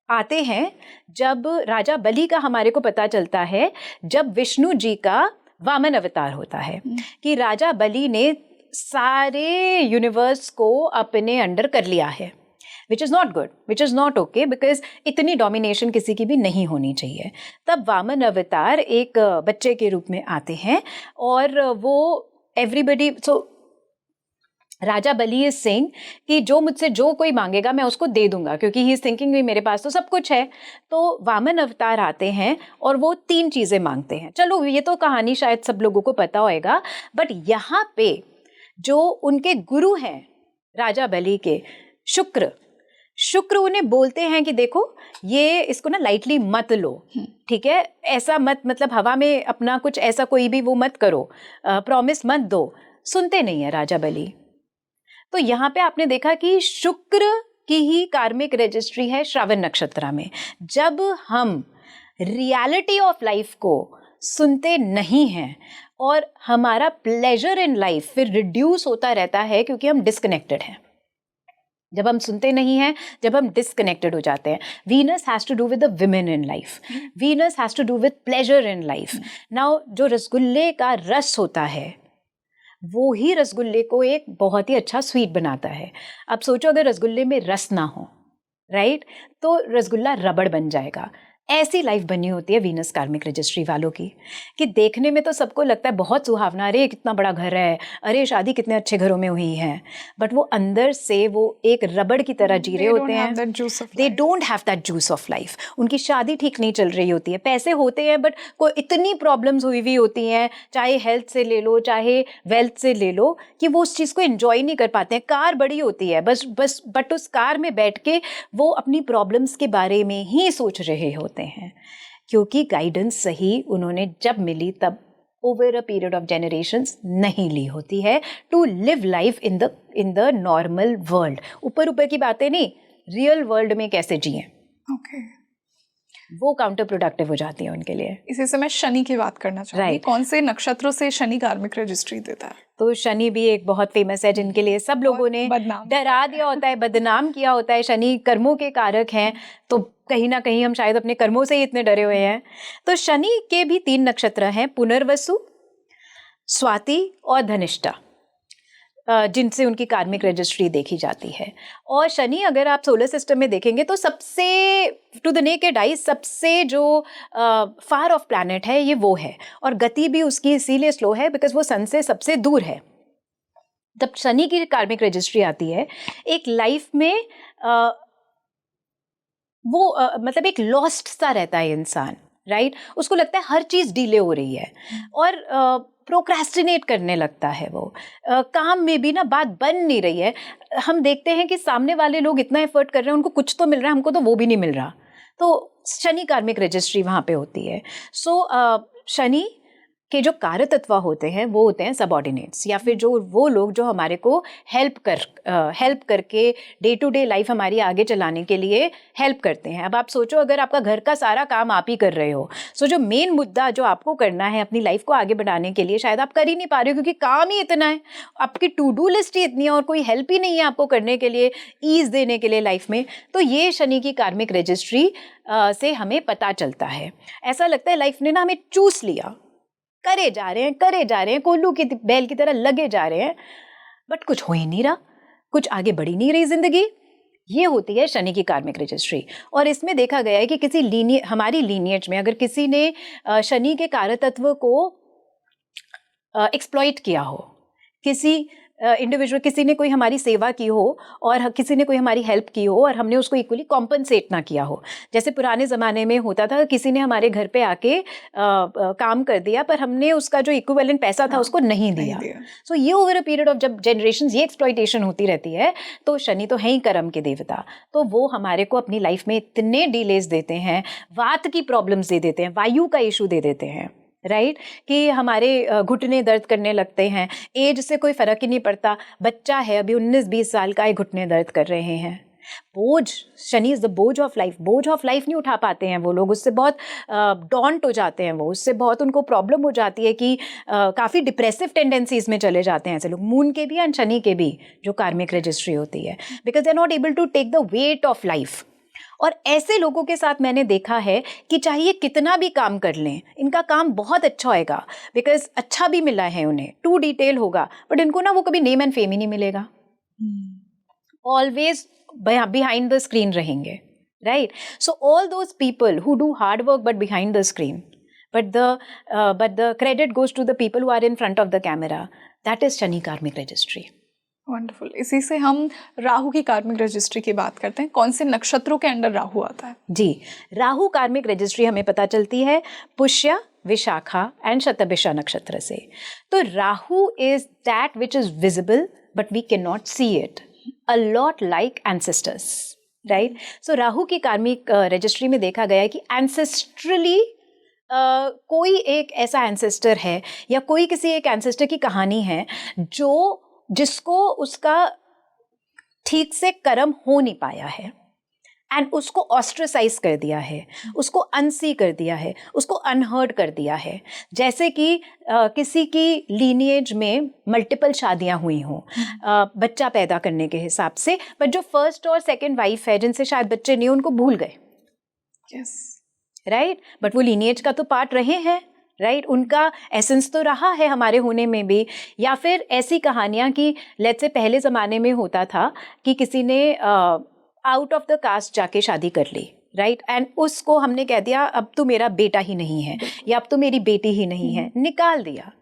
आते हैं, जब राजा बलि का हमारे को पता चलता है जब विष्णु जी का वामन अवतार होता है, कि राजा बलि ने सारे यूनिवर्स को अपने अंडर कर लिया है, which is not good, which is not okay, because इतनी डोमिनेशन किसी की भी नहीं होनी चाहिए। तब वामन अवतार एक बच्चे के रूप में आते हैं, और वो everybody, so Raja Bali is saying कि जो मुझसे जो कोई मांगेगा मैं उसको दे दूंगा, क्योंकि ही इज थिंकिंग मेरे पास तो सब कुछ है। तो वामन अवतार आते हैं और वो 3 चीज़ें मांगते हैं। चलो ये तो कहानी शायद सब लोगों को पता होएगा, बट यहाँ पे जो उनके गुरु हैं राजा बलि के, शुक्र उन्हें बोलते हैं कि देखो ये इसको ना लाइटली मत लो, ठीक है, ऐसा मत, मतलब हवा में अपना कुछ ऐसा कोई भी वो मत करो, प्रॉमिस मत दो। सुनते नहीं है राजा बलि। तो यहाँ पे आपने देखा कि शुक्र की ही कार्मिक रजिस्ट्री है श्रवण नक्षत्र में। जब हम रियलिटी ऑफ लाइफ को सुनते नहीं हैं और हमारा प्लेजर इन लाइफ फिर रिड्यूस होता रहता है क्योंकि हम डिस्कनेक्टेड हैं। जब हम सुनते नहीं हैं, जब हम डिस्कनेक्टेड हो जाते हैं। Venus has to do with the women in life, Venus has to do with pleasure in life. Now जो रसगुल्ले का रस होता है वो ही रसगुल्ले को एक बहुत ही अच्छा स्वीट बनाता है। अब सोचो अगर रसगुल्ले में रस ना हो, राइट, तो रसगुल्ला रबड़ बन जाएगा। ऐसी लाइफ बनी होती है वीनस कार्मिक रजिस्ट्री वालों की कि देखने में तो सबको लगता है बहुत सुहावना, अरे कितना बड़ा घर है, अरे शादी कितने अच्छे घरों में हुई है, बट वो अंदर से वो एक रबड़ की तरह जी रहे होते हैं। They don't have that juice of life. उनकी शादी ठीक नहीं चल रही होती है, पैसे होते हैं बट कोई इतनी प्रॉब्लम्स हुई होती हैं, चाहे हेल्थ से ले लो चाहे वेल्थ से ले लो, कि वो उस चीज़ को एंजॉय नहीं कर पाते हैं। कार बड़ी होती है बस बट उस कार में बैठ के वो अपनी प्रॉब्लम्स के बारे में ही सोच रहे होते हैं, क्योंकि गाइडेंस सही उन्होंने जब मिली तब over a period of generations नहीं ली होती है to live life in the normal world. ऊपर ऊपर की बातें नहीं, रियल वर्ल्ड में कैसे जिए, ओके, वो काउंटर प्रोडक्टिव हो जाती है उनके लिए। इसी से मैं शनि की बात करना चाहूँगी। कौन से नक्षत्रों से शनि कार्मिक रजिस्ट्री देता है? तो शनि भी एक बहुत फेमस है जिनके लिए सब लोगों ने डरा दिया होता है, बदनाम किया होता है। शनि कर्मों के कारक हैं, तो कहीं ना कहीं हम शायद अपने कर्मों से ही इतने डरे हुए हैं। तो शनि के भी 3 नक्षत्र हैं, पुनर्वसु, स्वाति और धनिष्ठा, जिनसे उनकी कार्मिक रजिस्ट्री देखी जाती है। और शनि अगर आप सोलर सिस्टम में देखेंगे तो सबसे टू द नेकेड आई सबसे जो फार ऑफ प्लैनेट है ये वो है, और गति भी उसकी इसीलिए स्लो है बिकॉज वो सन से सबसे दूर है। जब शनि की कार्मिक रजिस्ट्री आती है, एक लाइफ में मतलब एक लॉस्ट सा रहता है इंसान, राइट, उसको लगता है हर चीज़ डिले हो रही है और प्रोक्रेस्टिनेट करने लगता है। वो काम में भी ना बात बन नहीं रही है। हम देखते हैं कि सामने वाले लोग इतना एफर्ट कर रहे हैं, उनको कुछ तो मिल रहा है, हमको तो वो भी नहीं मिल रहा। तो शनि कार्मिक रजिस्ट्री वहाँ पे होती है। सो शनि के जो कार्य तत्व होते हैं वो होते हैं सबऑर्डिनेट्स, या फिर जो वो लोग जो हमारे को हेल्प करके डे टू डे लाइफ हमारी आगे चलाने के लिए हेल्प करते हैं। अब आप सोचो अगर आपका घर का सारा काम आप ही कर रहे हो, सो जो मेन मुद्दा जो आपको करना है अपनी लाइफ को आगे बढ़ाने के लिए शायद आप कर ही नहीं पा रहे हो, क्योंकि काम ही इतना है, आपकी टू डू लिस्ट ही इतनी है और कोई हेल्प ही नहीं है आपको करने के लिए, ईज देने के लिए लाइफ में। तो ये शनि की कार्मिक रजिस्ट्री से हमें पता चलता है। ऐसा लगता है लाइफ ने ना हमें चूस लिया, करे जा रहे हैं, कोल्लू की बैल की तरह लगे जा रहे हैं, बट कुछ हो ही नहीं रहा, कुछ आगे बढ़ ही नहीं रही जिंदगी। ये होती है शनि की कार्मिक रजिस्ट्री। और इसमें देखा गया है कि हमारी लीनिएज में अगर किसी ने शनि के कारतत्व को एक्सप्लॉइट किया हो, किसी इंडिविजुअल, किसी ने कोई हमारी सेवा की हो और किसी ने कोई हमारी हेल्प की हो और हमने उसको इक्वली कॉम्पनसेट ना किया हो, जैसे पुराने ज़माने में होता था, किसी ने हमारे घर पे आके काम कर दिया पर हमने उसका जो इक्विवेलेंट पैसा था उसको नहीं दिया। सो ये ओवर अ पीरियड ऑफ जब जनरेशंस ये एक्सप्लॉइटेशन होती रहती है, तो शनि तो है ही कर्म के देवता, तो वो हमारे को अपनी लाइफ में इतने डिलेज देते हैं, वात की प्रॉब्लम्स दे देते हैं, वायु का इशू दे देते हैं, राइट, कि हमारे घुटने दर्द करने लगते हैं। एज से कोई फ़र्क ही नहीं पड़ता, बच्चा है अभी 19-20 साल का, घुटने दर्द कर रहे हैं। बोझ, शनि इज़ द बोझ ऑफ लाइफ, बोझ ऑफ लाइफ नहीं उठा पाते हैं वो लोग, उससे बहुत डॉन्ट हो जाते हैं वो, उससे बहुत उनको प्रॉब्लम हो जाती है कि काफ़ी डिप्रेसिव टेंडेंसीज में चले जाते हैं ऐसे लोग, मून के भी एंड शनि के भी जो कार्मिक रजिस्ट्री होती है, because they are not able to take the weight of life. और ऐसे लोगों के साथ मैंने देखा है कि चाहे ये कितना भी काम कर लें, इनका काम बहुत अच्छा होएगा बिकॉज अच्छा भी मिला है उन्हें, टू डिटेल होगा, बट इनको ना वो कभी नेम एंड फेम ही नहीं मिलेगा, ऑलवेज बिहाइंड द स्क्रीन रहेंगे, right. So all those people who do hard work but behind the screen, but the credit goes to the people who are in front of the camera. That is Shani कार्मिक registry. Wonderful. इसी से हम राहु की karmic registry की बात करते हैं। कौन से नक्षत्रों के अंडर राहु आता है? जी, राहु कार्मिक रजिस्ट्री हमें पता चलती है पुष्य, विशाखा एंड शतभिषा नक्षत्र से। तो Rahu is that which is visible but we can not see it, a lot like ancestors, right. So Rahu की कार्मिक रजिस्ट्री में देखा गया है कि एंसेस्ट्रली कोई एक ऐसा एंसेस्टर है या कोई किसी एक एंसेस्टर की कहानी है जिसको उसका ठीक से कर्म हो नहीं पाया है एंड उसको ऑस्ट्रेसाइज कर दिया है, उसको अनसी कर दिया है, उसको अनहर्ड कर दिया है. जैसे कि किसी की लीनिएज में मल्टीपल शादियां हुई हों बच्चा पैदा करने के हिसाब से, बट जो फर्स्ट और सेकंड वाइफ है जिनसे शायद बच्चे नहीं, उनको भूल गए. Yes, right. बट वो लीनिएज का तो पार्ट रहे हैं. राइट. उनका एसेंस तो रहा है हमारे होने में भी. या फिर ऐसी कहानियां कि लेट्स से पहले ज़माने में होता था कि किसी ने आउट ऑफ द कास्ट जाके शादी कर ली. राइट. एंड उसको हमने कह दिया अब तो मेरा बेटा ही नहीं है या अब तो मेरी बेटी ही नहीं है, निकाल दिया.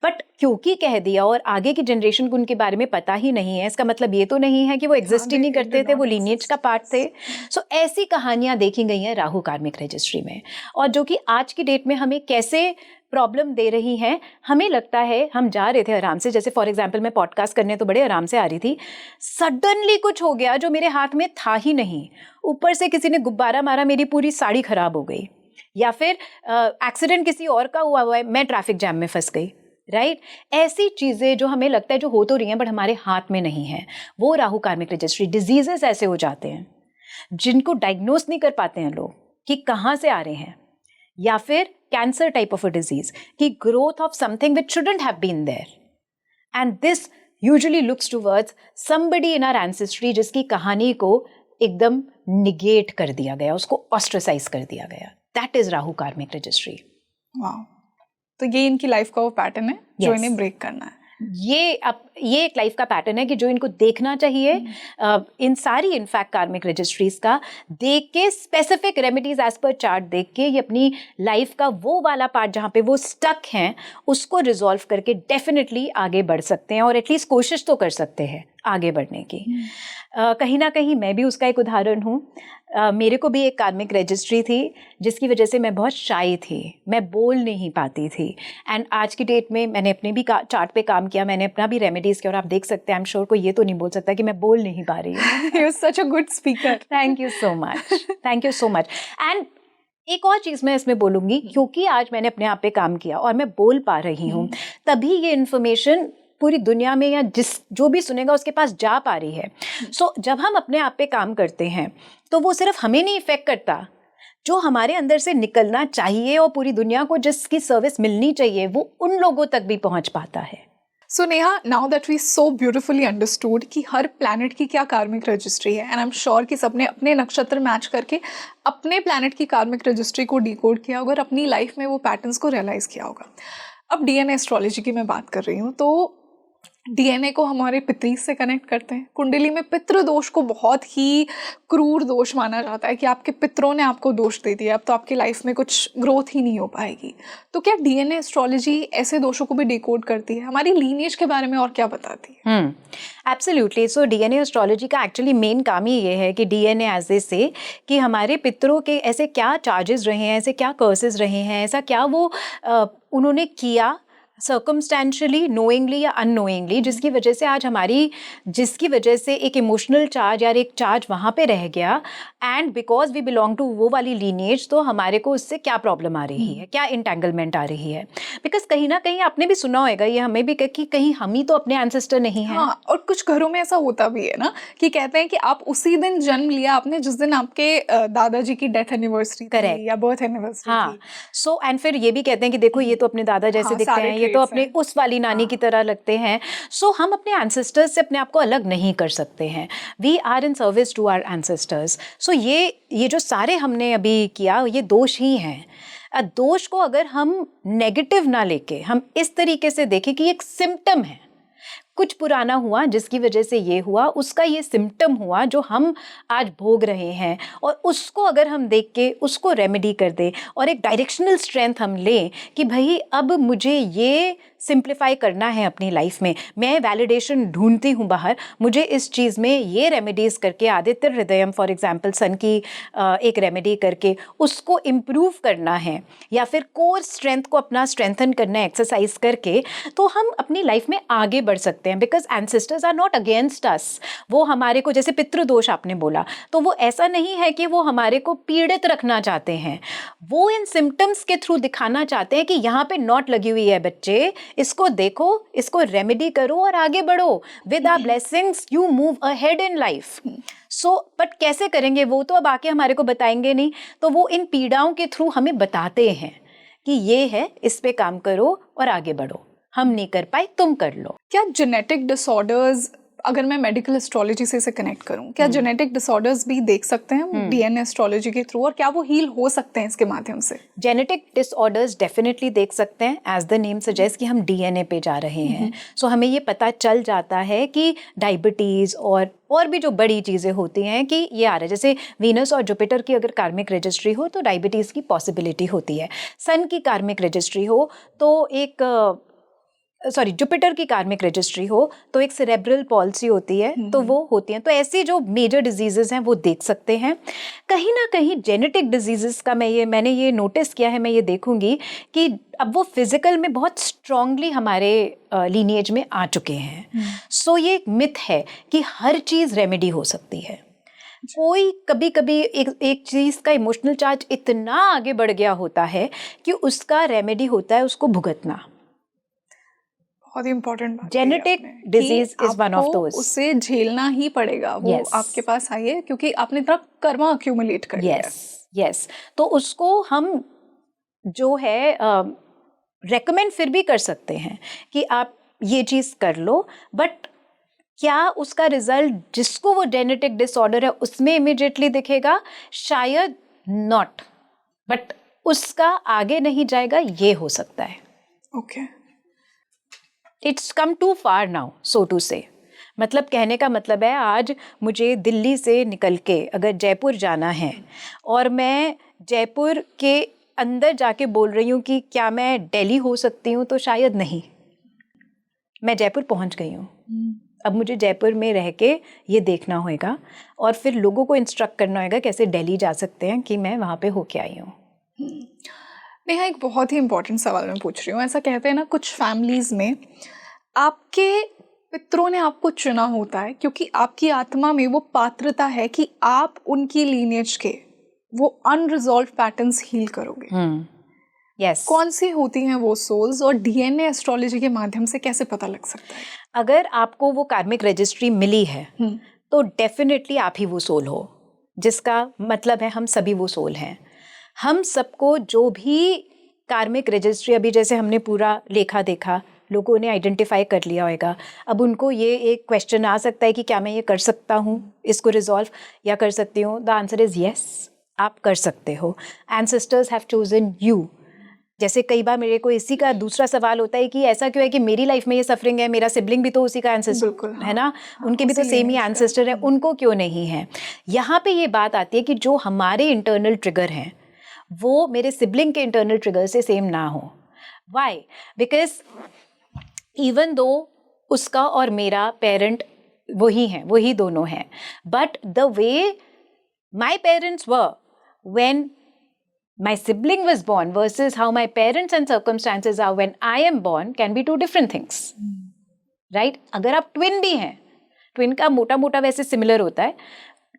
बट क्योंकि कह दिया और आगे की जनरेशन को उनके बारे में पता ही नहीं है, इसका मतलब ये तो नहीं है कि वो एग्जिस्ट ही नहीं करते थे, वो लीनिएज का पार्ट थे. सो ऐसी कहानियां देखी गई हैं राहु कार्मिक रजिस्ट्री में, और जो कि आज की डेट में हमें कैसे प्रॉब्लम दे रही हैं. हमें लगता है हम जा रहे थे आराम से, जैसे फॉर एग्जांपल मैं पॉडकास्ट करने तो बड़े आराम से आ रही थी, सडनली कुछ हो गया जो मेरे हाथ में था ही नहीं. ऊपर से किसी ने गुब्बारा मारा, मेरी पूरी साड़ी खराब हो गई. या फिर एक्सीडेंट किसी और का हुआ है, मैं ट्रैफिक जैम में फंस गई. राइट. ऐसी चीज़ें जो हमें लगता है जो हो तो रही हैं बट हमारे हाथ में नहीं है, वो राहु कार्मिक रजिस्ट्री. डिजीजेस ऐसे हो जाते हैं जिनको डायग्नोस नहीं कर पाते हैं लोग कि कहाँ से आ रहे हैं. या फिर cancer type of a disease की growth of something which shouldn't have been there, and this usually looks towards somebody in our ancestry जिसकी कहानी को एकदम निगेट कर दिया गया, उसको ऑस्ट्रेसाइज कर दिया गया. दैट इज राहु कार्मिक रजिस्ट्री. वाह. तो ये इनकी लाइफ का वो पैटर्न है जो Yes. इन्हें ब्रेक करना है. ये एक लाइफ का पैटर्न है कि जो इनको देखना चाहिए. इन सारी इनफैक्ट कार्मिक रजिस्ट्रीज का देख के, specific remedies as per chart देख के, ये अपनी लाइफ का वो वाला पार्ट जहाँ पे वो स्टक हैं उसको रिजॉल्व करके डेफिनेटली आगे बढ़ सकते हैं, और एटलीस्ट कोशिश तो कर सकते हैं आगे बढ़ने की. कहीं ना कहीं मैं भी उसका एक उदाहरण हूँ. मेरे को भी एक कार्मिक रजिस्ट्री थी जिसकी वजह से मैं बहुत शाई थी, मैं बोल नहीं पाती थी. एंड आज की डेट में मैंने अपने भी चार्ट पे काम किया, मैंने अपना भी रेमेडीज़ किया, और आप देख सकते हैं, आई एम श्योर कोई ये तो नहीं बोल सकता कि मैं बोल नहीं पा रही हूँ. You are such a good speaker. Thank you so much, thank you so much. And एक और चीज़ मैं इसमें बोलूँगी, क्योंकि आज मैंने अपने आप पे काम किया और मैं बोल पा रही हूँ, तभी ये इन्फॉर्मेशन पूरी दुनिया में या जो भी सुनेगा उसके पास जा पा रही है. सो जब हम अपने आप पे काम करते हैं तो वो सिर्फ हमें नहीं इफेक्ट करता, जो हमारे अंदर से निकलना चाहिए और पूरी दुनिया को जिसकी सर्विस मिलनी चाहिए वो उन लोगों तक भी पहुंच पाता है. So Neha, now that we so beautifully understood कि हर प्लैनेट की क्या कार्मिक रजिस्ट्री है, एंड आई एम श्योर कि सबने अपने नक्षत्र मैच करके अपने प्लैनेट की कार्मिक रजिस्ट्री को डिकोड किया होगा और अपनी लाइफ में वो पैटर्न्स को रियलाइज़ किया होगा. अब डीएनए एस्ट्रोलॉजी की मैं बात कर रही हूँ, तो डीएनए को हमारे पितरी से कनेक्ट करते हैं. कुंडली में पितृ दोष को बहुत ही क्रूर दोष माना जाता है कि आपके पितरों ने आपको दोष दे दिया, अब तो आपकी लाइफ में कुछ ग्रोथ ही नहीं हो पाएगी. तो क्या डीएनए एस्ट्रोलॉजी ऐसे दोषों को भी डिकोड करती है? हमारी लीनिएज के बारे में और क्या बताती है? एब्सोल्युटली. सो डीएनए एस्ट्रोलॉजी का एक्चुअली मेन काम ही ये है कि डीएनए एज ए से कि हमारे पितरों के ऐसे क्या चार्जेस रहे हैं, ऐसे क्या कर्सेस रहे हैं, ऐसा क्या वो उन्होंने किया सर्कमस्टेंशियली, नोइंगली या अननोइंगली, जिसकी वजह से एक इमोशनल चार्ज या एक चार्ज वहाँ पे रह गया. And because we belong to वो वाली लीनिएज, तो हमारे को उससे क्या प्रॉब्लम आ रही है, क्या इंटेंगलमेंट आ रही है. बिकॉज कहीं ना कहीं आपने भी सुना होगा, ये हमें भी कि कहीं हम ही तो अपने एंसेस्टर नहीं हैं. हाँ, और कुछ घरों में ऐसा होता भी है ना कि कहते हैं कि आप उसी दिन जन्म लिया आपने जिस दिन आपके दादाजी की डेथ एनिवर्सरी थी या बर्थ एनिवर्सरी. हाँ. सो एंड फिर ये भी कहते हैं कि देखो ये तो अपने दादा जैसे दिखते हैं, ये तो अपने उस वाली नानी की तरह लगते हैं. सो हम अपने एंसेस्टर्स से अपने आप को अलग नहीं कर सकते हैं. We are in service to our ancestors. So ये जो सारे हमने अभी किया ये दोष ही हैं. दोष को अगर हम नेगेटिव ना लेके हम इस तरीके से देखें कि एक सिम्टम है, कुछ पुराना हुआ जिसकी वजह से ये हुआ, उसका ये सिम्टम हुआ जो हम आज भोग रहे हैं, और उसको अगर हम देख के उसको रेमेडी कर दें और एक डायरेक्शनल स्ट्रेंथ हम लें कि भाई अब मुझे ये सिंप्लीफाई करना है अपनी लाइफ में, मैं वैलिडेशन ढूंढती हूँ बाहर, मुझे इस चीज़ में ये रेमेडीज़ करके, आदित्य हृदयम फॉर एग्जांपल सन की एक रेमेडी करके उसको इम्प्रूव करना है, या फिर कोर स्ट्रेंथ को अपना स्ट्रेंथन करना है एक्सरसाइज करके, तो हम अपनी लाइफ में आगे बढ़ सकते सकते हैं, because ancestors are not against us. वो हमारे को, जैसे पितृदोष आपने बोला, तो वो ऐसा नहीं है कि वो हमारे को पीड़ित रखना चाहते हैं, वो इन सिम्टम्स के थ्रू दिखाना चाहते हैं कि यहाँ पे नॉट लगी हुई है बच्चे, इसको देखो, इसको रेमेडी करो और आगे बढ़ो। With our blessings you move ahead in life. So but कैसे करेंगे वो तो अब आके हमारे को बताएंगे नहीं, तो वो इन पीड़ाओं के थ्रू हमें बताते हैं कि ये है, इस पे काम करो और आगे बढ़ो, हम नहीं कर पाए तुम कर लो। क्या जेनेटिक डिसऑर्डर्स, अगर मैं मेडिकल एस्ट्रोलॉजी से इसे कनेक्ट करूं, क्या जेनेटिक डिसऑर्डर्स भी देख सकते हैं डीएनए एस्ट्रोलॉजी के थ्रू, और क्या वो हील हो सकते हैं इसके माध्यम से? जेनेटिक डिसऑर्डर्स डेफिनेटली देख सकते हैं, एज द नेम सजेस्ट कि हम डीएनए पे जा रहे हैं। सो हमें ये पता चल जाता है कि डायबिटीज़ और भी जो बड़ी चीज़ें होती हैं कि ये आ रहा है। जैसे वीनस और जुपिटर की अगर कार्मिक रजिस्ट्री हो तो डायबिटीज़ की पॉसिबिलिटी होती है। सन की कार्मिक रजिस्ट्री हो तो जुपिटर की कार्मिक रजिस्ट्री हो तो एक सेरेब्रल पॉलिसी होती है, तो वो होती हैं। तो ऐसी जो मेजर डिजीजेस हैं वो देख सकते हैं। कहीं ना कहीं जेनेटिक डिजीजेस का मैंने ये नोटिस किया है, मैं ये देखूंगी कि अब वो फिजिकल में बहुत स्ट्रांगली हमारे लीनिएज में आ चुके हैं। सो ये एक मिथ है कि हर चीज़ रेमेडी हो सकती है। कोई कभी कभी एक चीज़ का इमोशनल चार्ज इतना आगे बढ़ गया होता है कि उसका रेमेडी होता है उसको भुगतना। बहुत ही इंपॉर्टेंट बात। Genetic disease is one of those. उसे झेलना ही पड़ेगा, वो आपके पास आई है क्योंकि आपने इतना कर्मा अक्यूमुलेट कर लिया है। यस। तो उसको हम जो है रेकमेंड फिर भी कर सकते हैं कि आप ये चीज़ कर लो, बट क्या उसका रिजल्ट जिसको वो जेनेटिक डिसऑर्डर है उसमें इमिडिएटली दिखेगा? शायद नॉट, बट उसका आगे नहीं जाएगा, ये हो सकता है। Okay, it's come too far now, so to say. मतलब कहने का मतलब है, आज मुझे दिल्ली से निकल के अगर जयपुर जाना है और मैं जयपुर के अंदर जाके बोल रही हूँ कि क्या मैं दिल्ली हो सकती हूँ, तो शायद नहीं। मैं जयपुर पहुँच गई हूँ, अब मुझे जयपुर में रह के ये देखना होगा और फिर लोगों को इंस्ट्रक्ट करना होगा कैसे दिल्ली जा सकते हैं कि मैं वहाँ पे होके आई हूँ। नेहा, एक बहुत ही इंपॉर्टेंट सवाल मैं पूछ रही हूँ। ऐसा कहते हैं ना, कुछ फैमिलीज में आपके पितरों ने आपको चुना होता है क्योंकि आपकी आत्मा में वो पात्रता है कि आप उनकी लीनिएज के वो अनरिजॉल्व पैटर्न्स हील करोगे। यस। कौन सी होती हैं वो सोल्स, और डीएनए एस्ट्रोलॉजी के माध्यम से कैसे पता लग सकता है? अगर आपको वो कार्मिक रजिस्ट्री मिली है तो डेफिनेटली आप ही वो सोल हो, जिसका मतलब है हम सभी वो सोल हैं। हम सबको जो भी कार्मिक रजिस्ट्री, अभी जैसे हमने पूरा लेखा देखा, लोगों ने आइडेंटिफाई कर लिया होगा। अब उनको ये एक क्वेश्चन आ सकता है कि क्या मैं ये कर सकता हूँ, इसको रिजॉल्व या कर सकती हूँ? द आंसर इज़ येस, आप कर सकते हो। Ancestors have chosen you. जैसे कई बार मेरे को इसी का दूसरा सवाल होता है कि ऐसा क्यों है कि मेरी लाइफ में ये सफरिंग है, मेरा सिबलिंग भी तो उसी का एंसेस्टर है ना, उनके भी तो सेम ही एंसेस्टर है, उनको क्यों नहीं है? यहाँ पे ये बात आती है कि जो हमारे इंटरनल ट्रिगर हैं वो मेरे सिबलिंग के इंटरनल ट्रिगर से सेम ना हो। वाई? बिकॉज इवन दो उसका और मेरा पेरेंट वही हैं, वही दोनों हैं, but the way my parents were when my sibling was born versus how my parents and circumstances are when I am born can be two different things, right? अगर आप ट्विन भी हैं, ट्विन का मोटा मोटा वैसे सिमिलर होता है।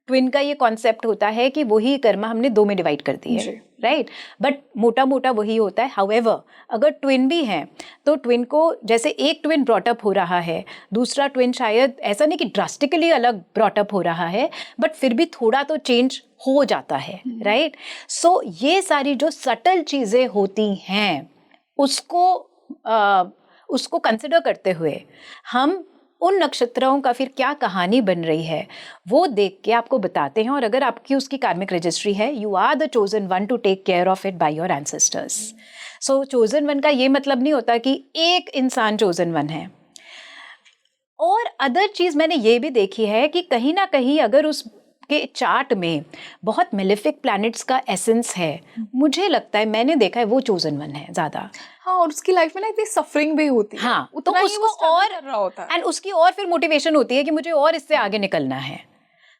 ट्विन का ये कॉन्सेप्ट होता है कि वही कर्मा हमने दो में डिवाइड कर दी है, राइट? बट मोटा मोटा वही होता है। हाउएवर अगर ट्विन भी हैं तो ट्विन को, जैसे एक ट्विन ब्रॉटअप हो रहा है, दूसरा ट्विन शायद ऐसा नहीं कि ड्रास्टिकली अलग ब्रॉटअप हो रहा है, बट फिर भी थोड़ा तो चेंज हो जाता है, राइट? सो ये सारी जो सटल चीज़ें होती हैं उसको कंसिडर करते हुए हम उन नक्षत्रों का फिर क्या कहानी बन रही है वो देख के आपको बताते हैं। और अगर आपकी उसकी कार्मिक रजिस्ट्री है, you are the chosen one to take care of it by your ancestors. So chosen one का ये मतलब नहीं होता कि एक इंसान चोजन वन है। और अदर चीज़ मैंने ये भी देखी है कि कहीं ना कहीं अगर उसके चार्ट में बहुत मेलेफिक प्लैनेट्स का एसेंस है, मुझे लगता है, मैंने देखा है, वो चोजन वन है ज़्यादा। हाँ, और उसकी लाइफ में ना इतनी सफरिंग भी होती है। हाँ, तो उसको और कर रहा होता है, एंड उसकी और फिर मोटिवेशन होती है कि मुझे और इससे आगे निकलना है।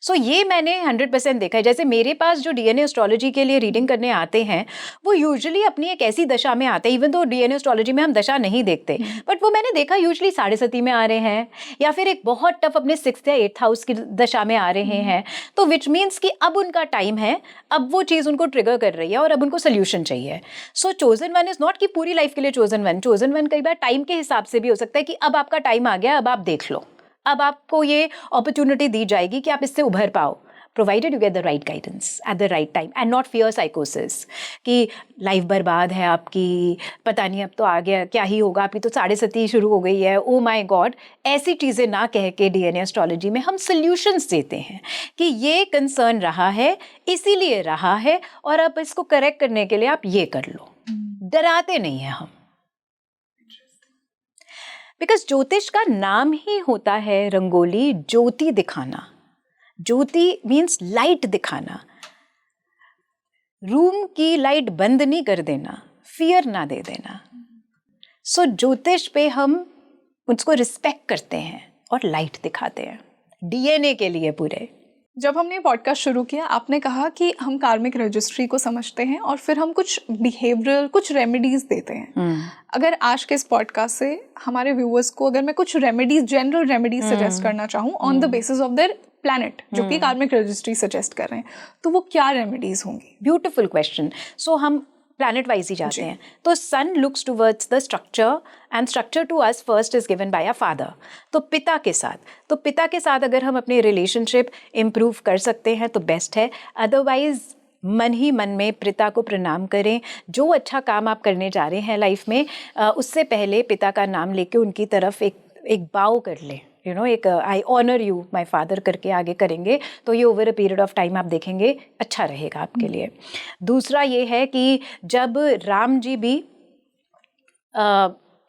सो ये मैंने 100% देखा है। जैसे मेरे पास जो डीएनए एस्ट्रोलॉजी के लिए रीडिंग करने आते हैं वो यूजुअली अपनी एक ऐसी दशा में आते हैं, इवन तो डीएनए एस्ट्रोलॉजी में हम दशा नहीं देखते, बट वो मैंने देखा यूजुअली 7.5 में आ रहे हैं या फिर एक बहुत टफ अपने 6th या 8th हाउस की दशा में आ रहे हैं, तो विच मीन्स कि अब उनका टाइम है, अब वो चीज़ उनको ट्रिगर कर रही है और अब उनको सोल्यूशन चाहिए। सो चोजन वन इज नॉट कि पूरी लाइफ के लिए चोजन वन कई बार टाइम के हिसाब से भी हो सकता है कि अब आपका टाइम आ गया, अब आप देख लो, अब आपको ये अपॉर्चुनिटी दी जाएगी कि आप इससे उभर पाओ, provided you get the right guidance at the right time and not fear साइकोसिस कि लाइफ बर्बाद है आपकी, पता नहीं अब तो आ गया, क्या ही होगा, आपकी तो 7.5 शुरू हो गई है, ओ माय गॉड। ऐसी चीज़ें ना कह के डीएनए एस्ट्रोलॉजी में हम सॉल्यूशंस देते हैं कि ये कंसर्न रहा है, इसीलिए रहा है, और अब इसको करेक्ट करने के लिए आप ये कर लो। डराते नहीं हैं हम, बिकॉज ज्योतिष का नाम ही होता है रंगोली, ज्योति दिखाना। ज्योति मीन्स लाइट दिखाना, रूम की लाइट बंद नहीं कर देना, फियर ना दे देना। सो ज्योतिष पे हम उसको रिस्पेक्ट करते हैं और लाइट दिखाते हैं डीएनए के लिए पूरे। जब हमने पॉडकास्ट शुरू किया आपने कहा कि हम कार्मिक रजिस्ट्री को समझते हैं और फिर हम कुछ बिहेवियरल, कुछ रेमेडीज देते हैं। अगर आज के इस पॉडकास्ट से हमारे व्यूअर्स को अगर मैं कुछ रेमेडीज, जनरल रेमेडीज सजेस्ट करना चाहूँ on the basis of their planet जो कि कार्मिक रजिस्ट्री सजेस्ट कर रहे हैं, तो वो क्या रेमेडीज होंगी? Beautiful question. सो हम प्लैनेट वाइज ही जाते हैं। तो sun looks towards the structure and structure to us first is given by a father. तो पिता के साथ अगर हम अपने रिलेशनशिप इम्प्रूव कर सकते हैं तो बेस्ट है, अदरवाइज मन ही मन में पिता को प्रणाम करें। जो अच्छा काम आप करने जा रहे हैं लाइफ में, उससे पहले पिता का नाम लेके उनकी तरफ एक बाव कर लें, यू नो, एक I honour you my father करके आगे करेंगे तो ये over a period of time आप देखेंगे अच्छा रहेगा आपके लिए। दूसरा ये है कि जब राम जी भी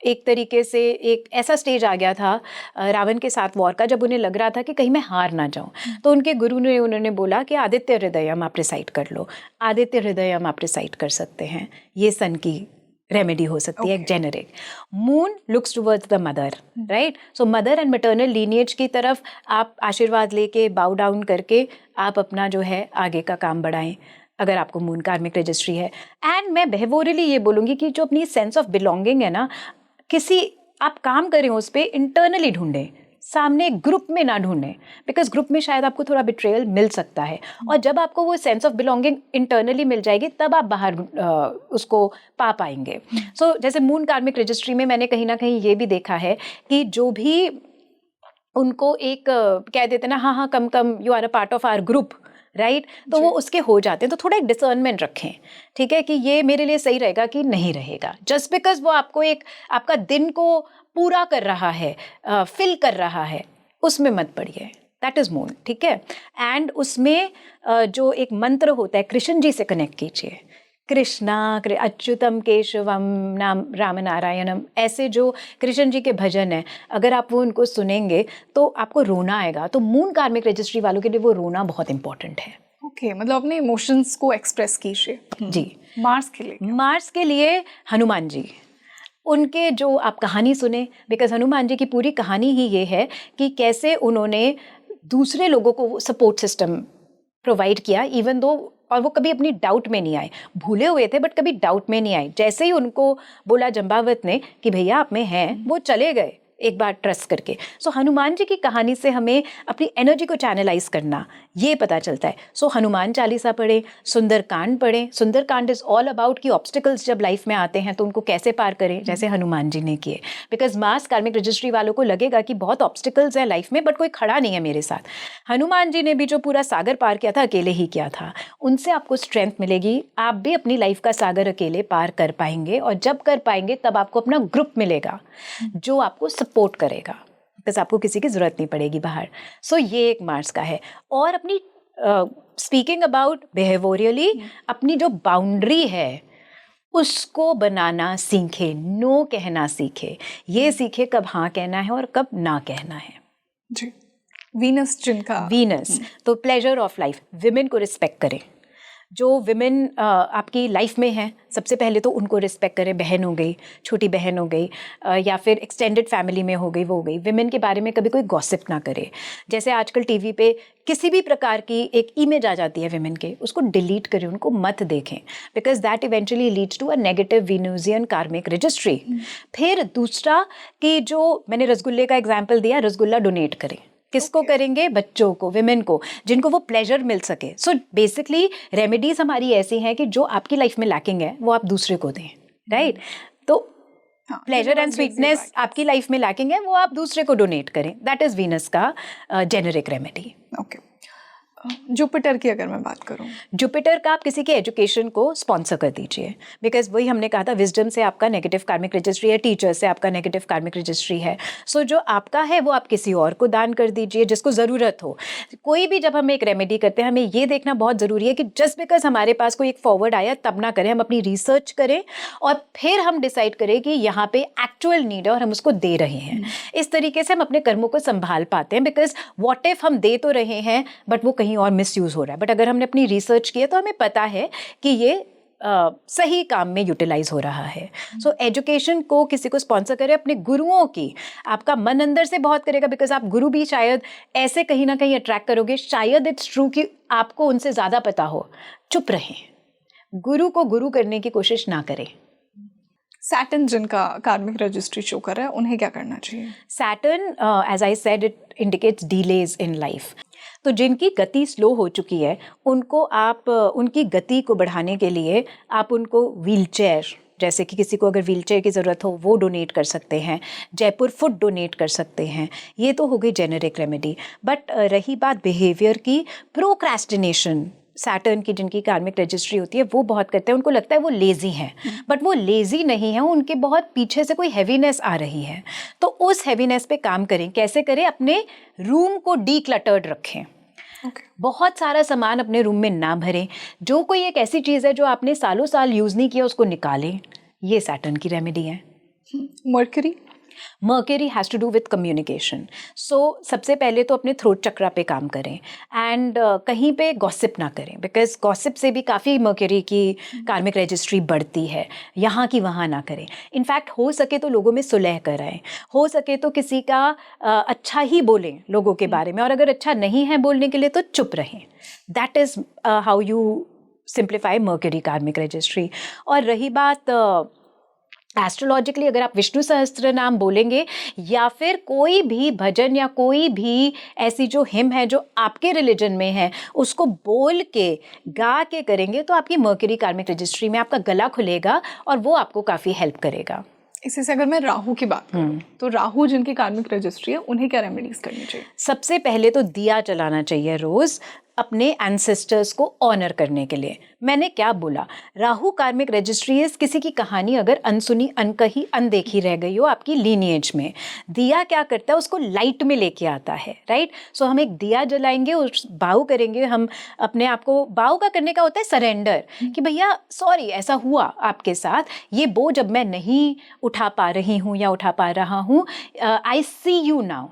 एक तरीके से एक ऐसा स्टेज आ गया था रावण के साथ वॉर का, जब उन्हें लग रहा था कि कहीं मैं हार ना जाऊं, तो उनके गुरु ने उन्होंने बोला कि आदित्य हृदयम आप रिसाइट कर लो। आदित्य हृदयम आप रिसाइट कर सकते हैं, ये सन की रेमेडी हो सकती है, एक generic. Moon looks towards the mother, right? So mother and maternal lineage की तरफ आप आशीर्वाद लेके, बाउ डाउन करके आप अपना जो है आगे का काम बढ़ाएं, अगर आपको मून कार्मिक रजिस्ट्री है। एंड मैं बेहवोरली ये बोलूँगी कि जो अपनी सेंस ऑफ बिलोंगिंग है ना, किसी आप काम करें उस पर इंटरनली ढूंढें, सामने ग्रुप में ना ढूंढें, बिकॉज ग्रुप में शायद आपको थोड़ा बिट्रेयल मिल सकता है। और जब आपको वो सेंस ऑफ बिलोंगिंग इंटरनली मिल जाएगी तब आप बाहर उसको पा पाएंगे। सो जैसे मून कार्मिक रजिस्ट्री में मैंने कहीं ना कहीं ये भी देखा है कि जो भी उनको एक कह देते ना, हाँ come you are a part of our group, right? तो वो उसके हो जाते हैं। तो थोड़ा एक डिसर्नमेंट रखें, ठीक है, कि ये मेरे लिए सही रहेगा कि नहीं रहेगा। जस्ट बिकॉज वो आपको एक आपका दिन को पूरा कर रहा है, फिल कर रहा है, उसमें मत पड़िए। दैट इज मून, ठीक है। एंड उसमें जो एक मंत्र होता है, कृष्ण जी से कनेक्ट कीजिए। कृष्णा अच्युतम केशवम नाम राम नारायणम, ऐसे जो कृष्ण जी के भजन हैं, अगर आप वो उनको सुनेंगे तो आपको रोना आएगा। तो मून कार्मिक रजिस्ट्री वालों के लिए वो रोना बहुत इंपॉर्टेंट है। ओके, मतलब अपने इमोशंस को एक्सप्रेस कीजिए। जी। मार्स के लिए हनुमान जी, उनके जो आप कहानी सुने, बिकॉज हनुमान जी की पूरी कहानी ही ये है कि कैसे उन्होंने दूसरे लोगों को सपोर्ट सिस्टम प्रोवाइड किया, इवन दो, और वो कभी अपनी डाउट में नहीं आए। भूले हुए थे बट कभी डाउट में नहीं आए। जैसे ही उनको बोला जंबावत ने कि भैया आप में हैं, वो चले गए एक बार ट्रस्ट करके। सो हनुमान जी की कहानी से हमें अपनी एनर्जी को चैनलाइज करना ये पता चलता है। सो हनुमान चालीसा पढ़ें, सुंदरकांड पढ़ें। सुंदरकांड इज ऑल अबाउट कि ऑब्स्टिकल्स जब लाइफ में आते हैं तो उनको कैसे पार करें, जैसे हनुमान जी ने किए। बिकॉज मास कार्मिक रजिस्ट्री वालों को लगेगा कि बहुत ऑब्स्टिकल्स है लाइफ में बट कोई खड़ा नहीं है मेरे साथ। हनुमान जी ने भी जो पूरा सागर पार किया था अकेले ही किया था। उनसे आपको स्ट्रेंथ मिलेगी, आप भी अपनी लाइफ का सागर अकेले पार कर पाएंगे। और जब कर पाएंगे तब आपको अपना ग्रुप मिलेगा जो आपको सपोर्ट करेगा, बिकॉज आपको किसी की जरूरत नहीं पड़ेगी बाहर। सो ये एक मार्स का है। और अपनी स्पीकिंग अबाउट बिहेवियरली, अपनी जो बाउंड्री है उसको बनाना सीखे, नो कहना सीखे। ये सीखे कब हाँ कहना है और कब ना कहना है। जी। वीनस, जिनका वीनस, तो प्लेजर ऑफ लाइफ, विमेन को रिस्पेक्ट करें। जो विमेन आपकी लाइफ में हैं, सबसे पहले तो उनको रिस्पेक्ट करें। बहन हो गई, छोटी बहन हो गई, या फिर एक्सटेंडेड फैमिली में हो गई, वो हो गई। विमेन के बारे में कभी कोई गॉसिप ना करे। जैसे आजकल टीवी पे किसी भी प्रकार की एक इमेज आ जाती है विमेन के, उसको डिलीट करें, उनको मत देखें, because that eventually leads to a negative Venusian karmic registry. फिर दूसरा कि जो मैंने रसगुल्ले का एग्जाम्पल दिया, रसगुल्ला डोनेट करें। किसको करेंगे? बच्चों को, विमेन को, जिनको वो प्लेजर मिल सके। सो बेसिकली रेमेडीज हमारी ऐसी हैं कि जो आपकी लाइफ में लैकिंग है वो आप दूसरे को दें, राइट? तो प्लेजर एंड स्वीटनेस आपकी लाइफ में लैकिंग है, वो आप दूसरे को डोनेट करें। दैट इज वीनस का जेनेरिक रेमेडी। ओके, जुपिटर की अगर मैं बात करूं, जुपिटर का आप किसी के एजुकेशन को स्पॉन्सर कर दीजिए, बिकॉज वही हमने कहा था, विजडम से आपका नेगेटिव कार्मिक रजिस्ट्री है, टीचर से आपका नेगेटिव कार्मिक रजिस्ट्री है। सो जो आपका है वो आप किसी और को दान कर दीजिए जिसको ज़रूरत हो। कोई भी जब हम एक रेमेडी करते हैं, हमें ये देखना बहुत ज़रूरी है कि जस्ट बिकॉज हमारे पास कोई एक फॉरवर्ड आया तब ना करें। हम अपनी रिसर्च करें और फिर हम डिसाइड करें कि यहाँ पे एक्चुअल नीड है और हम उसको दे रहे हैं। इस तरीके से हम अपने कर्मों को संभाल पाते हैं, बिकॉज व्हाट इफ हम दे तो रहे हैं बट वो कहीं और मिसयूज हो रहा है। बट अगर हमने अपनी रिसर्च की है तो हमें पता है कि ये सही काम में यूटिलाइज हो रहा है। सो एजुकेशन को किसी को स्पॉन्सर करें, अपने गुरुओं की। आपका मन अंदर से बहुत करेगा, बिकॉज आप गुरु भी शायद ऐसे कहीं ना कहीं अट्रैक्ट करोगे। शायद इट्स ट्रू कि आपको उनसे ज़्यादा पता हो। चुप रहें, गुरु को गुरु करने की कोशिश ना करें। सैटर्न जिनका कार्मिक रजिस्ट्री शो कर रहा है, उन्हें क्या करना चाहिए? Saturn, as I said, it indicates delays in life. तो जिनकी गति स्लो हो चुकी है, उनको आप उनकी गति को बढ़ाने के लिए आप उनको व्हीलचेयर, जैसे कि किसी को अगर व्हीलचेयर की ज़रूरत हो वो डोनेट कर सकते हैं। जयपुर फुट डोनेट कर सकते हैं। ये तो हो गई जेनेरिक रेमेडी। बट रही बात बिहेवियर की, प्रोक्रेस्टिनेशन सैटर्न की जिनकी कार्मिक रजिस्ट्री होती है वो बहुत करते हैं। उनको लगता है वो लेज़ी हैं, बट वो लेज़ी नहीं है, उनके बहुत पीछे से कोई हैवीनेस आ रही है। तो उस हैवीनेस पे काम करें। कैसे करें? अपने रूम को डीक्लटर्ड रखें। बहुत सारा सामान अपने रूम में ना भरें। जो कोई एक ऐसी चीज़ है जो आपने सालों साल यूज़ नहीं किया, उसको निकालें। ये सैटर्न की रेमेडी है। Mercury has to do with communication. So सबसे पहले तो अपने थ्रोट चक्रा पे काम करें एंड कहीं पे गॉसिप ना करें, बिकॉज गॉसिप से भी काफ़ी मर्क्यूरी की कार्मिक रजिस्ट्री बढ़ती है। यहाँ की वहाँ ना करें। इनफैक्ट हो सके तो लोगों में सुलह कराएं, हो सके तो किसी का अच्छा ही बोलें लोगों के बारे में, और अगर अच्छा नहीं है बोलने के लिए तो चुप रहें। That is how you simplify mercury कार्मिक रजिस्ट्री। और रही बात एस्ट्रोलॉजिकली, अगर आप विष्णु सहस्त्र नाम बोलेंगे या फिर कोई भी भजन या कोई भी ऐसी जो हिम है जो आपके रिलीजन में है, उसको बोल के गा के करेंगे तो आपकी मर्क्यूरी कार्मिक रजिस्ट्री में आपका गला खुलेगा और वो आपको काफ़ी हेल्प करेगा। इसी से अगर मैं राहु की बात करूं, तो राहु जिनकी कार्मिक रजिस्ट्री है, उन्हें क्या रेमेडीज करनी चाहिए? सबसे पहले तो दिया जलाना चाहिए रोज़, अपने एंसेस्टर्स को ऑनर करने के लिए। मैंने क्या बोला? राहु कार्मिक रजिस्ट्री इस किसी की कहानी अगर अनसुनी, अनकही, अनदेखी रह गई हो आपकी लीनिएज में, दिया क्या करता है? उसको लाइट में लेके आता है, राइट? सो हम एक दिया जलाएंगे, उस बाउ करेंगे। हम अपने आप को, बाउ का करने का होता है सरेंडर, कि भैया सॉरी ऐसा हुआ आपके साथ, ये बोझ अब मैं नहीं उठा पा रही हूँ या उठा पा रहा हूँ, आई सी यू नाउ।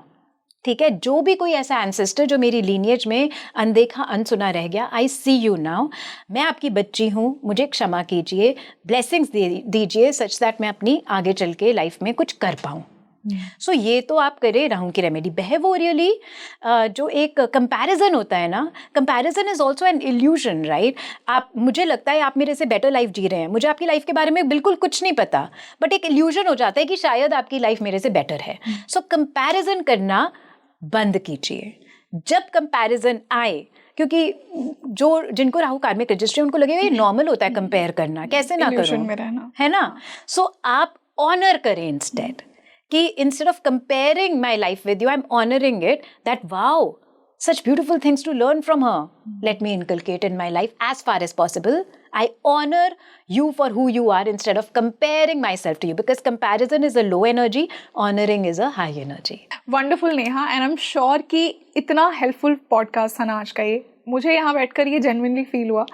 ठीक है, जो भी कोई ऐसा एंसेस्टर जो मेरी लीनिएज में अनदेखा अनसुना रह गया, आई सी यू नाउ, मैं आपकी बच्ची हूँ, मुझे क्षमा कीजिए, ब्लेसिंग्स दीजिए सच दैट मैं अपनी आगे चल के लाइफ में कुछ कर पाऊँ। सो ये तो आप करें राहु की रेमेडी। बिहेवियरली जो एक कंपैरिजन होता है ना, comparison is also an illusion, right? आप, मुझे लगता है आप मेरे से बेटर लाइफ जी रहे हैं, मुझे आपकी लाइफ के बारे में बिल्कुल कुछ नहीं पता, बट एक इल्यूजन हो जाता है कि शायद आपकी लाइफ मेरे से बेटर है। सो कंपैरिजन करना बंद कीजिए। जब कंपैरिजन आए, क्योंकि जो जिनको राहु कार्मिक रजिस्ट्री, उनको लगेगा ये नॉर्मल होता है कंपेयर करना, कैसे ना करूं, है ना? सो आप ऑनर करें इंस्टेड, कि instead of comparing my life with you, I am honouring it that wow, such beautiful things to learn from her. Let me inculcate in my life as far as possible. I honor you for who you are instead of comparing myself to you, because comparison is a low energy, honoring is a high energy. Wonderful Neha, and I'm sure कि इतना helpful podcast था ना आज का ये, मुझे यहाँ बैठकर ये genuinely feel हुआ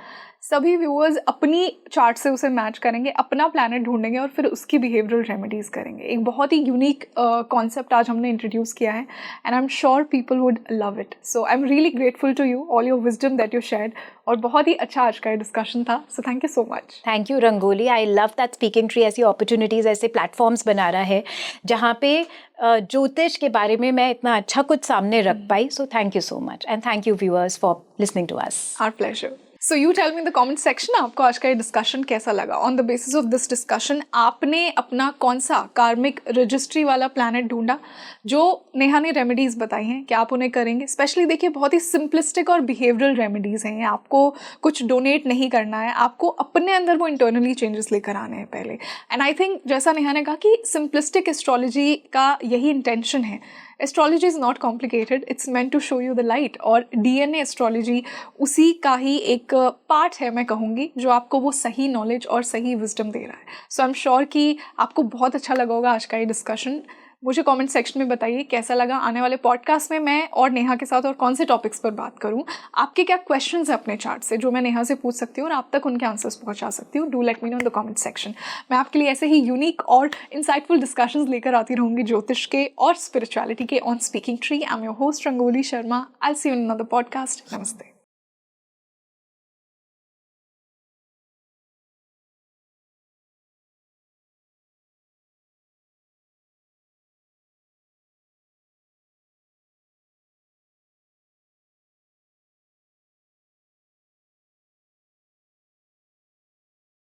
सभी व्यूअर्स अपनी चार्ट से उसे मैच करेंगे, अपना प्लैनेट ढूंढेंगे और फिर उसकी बिहेवियरल रेमेडीज़ करेंगे। एक बहुत ही यूनिक कॉन्सेप्ट आज हमने इंट्रोड्यूस किया है and I am sure people would love it. So I am really grateful to you, all your wisdom that you shared, और बहुत ही अच्छा आज का डिस्कशन था। So thank you so much. Thank you Rangoli. I love that Speaking Tree ऐसी opportunities, ऐसे platforms बना रहा है जहाँ पे ज्योतिष के बारे में मैं इतना अच्छा कुछ सामने रख पाई। So thank you so much and thank you viewers for listening to us. Our pleasure. So you tell me in the comment section आपको आज का ये डिस्कशन कैसा लगा। On the basis of this discussion आपने अपना कौन सा कार्मिक रजिस्ट्री वाला प्लैनेट ढूंढा। जो नेहा ने रेमेडीज़ बताई हैं क्या आप उन्हें करेंगे? स्पेशली देखिए बहुत ही सिंपलिस्टिक और बिहेवियरल रेमेडीज़ हैं, आपको कुछ डोनेट नहीं करना है, आपको अपने अंदर वो इंटरनली चेंजेस लेकर आने हैं पहले। एंड आई थिंक जैसा नेहा ने कहा कि सिंपलिस्टिक एस्ट्रोलॉजी का यही इंटेंशन है। Astrology is not complicated, it's meant to show you the light, और डीएनए एस्ट्रोलॉजी उसी का ही एक पार्ट है मैं कहूँगी, जो आपको वो सही नॉलेज और सही विजडम दे रहा है। सो आई एम श्योर कि आपको बहुत अच्छा लगा होगा आज का ये डिस्कशन। मुझे कमेंट सेक्शन में बताइए कैसा लगा। आने वाले पॉडकास्ट में मैं और नेहा के साथ और कौन से टॉपिक्स पर बात करूं, आपके क्या क्वेश्चंस हैं अपने चार्ट से जो मैं नेहा से पूछ सकती हूं और आप तक उनके आंसर्स पहुंचा सकती हूं। Do let me no in the comment section. मैं आपके लिए ऐसे ही यूनिक और इंसाइटफुल डिस्कशंस लेकर आती रहूंगी ज्योतिष के और स्पिरिचुअलिटी के on Speaking tree. I am your host rangoli Sharma. I will see you in another podcast. नमस्ते।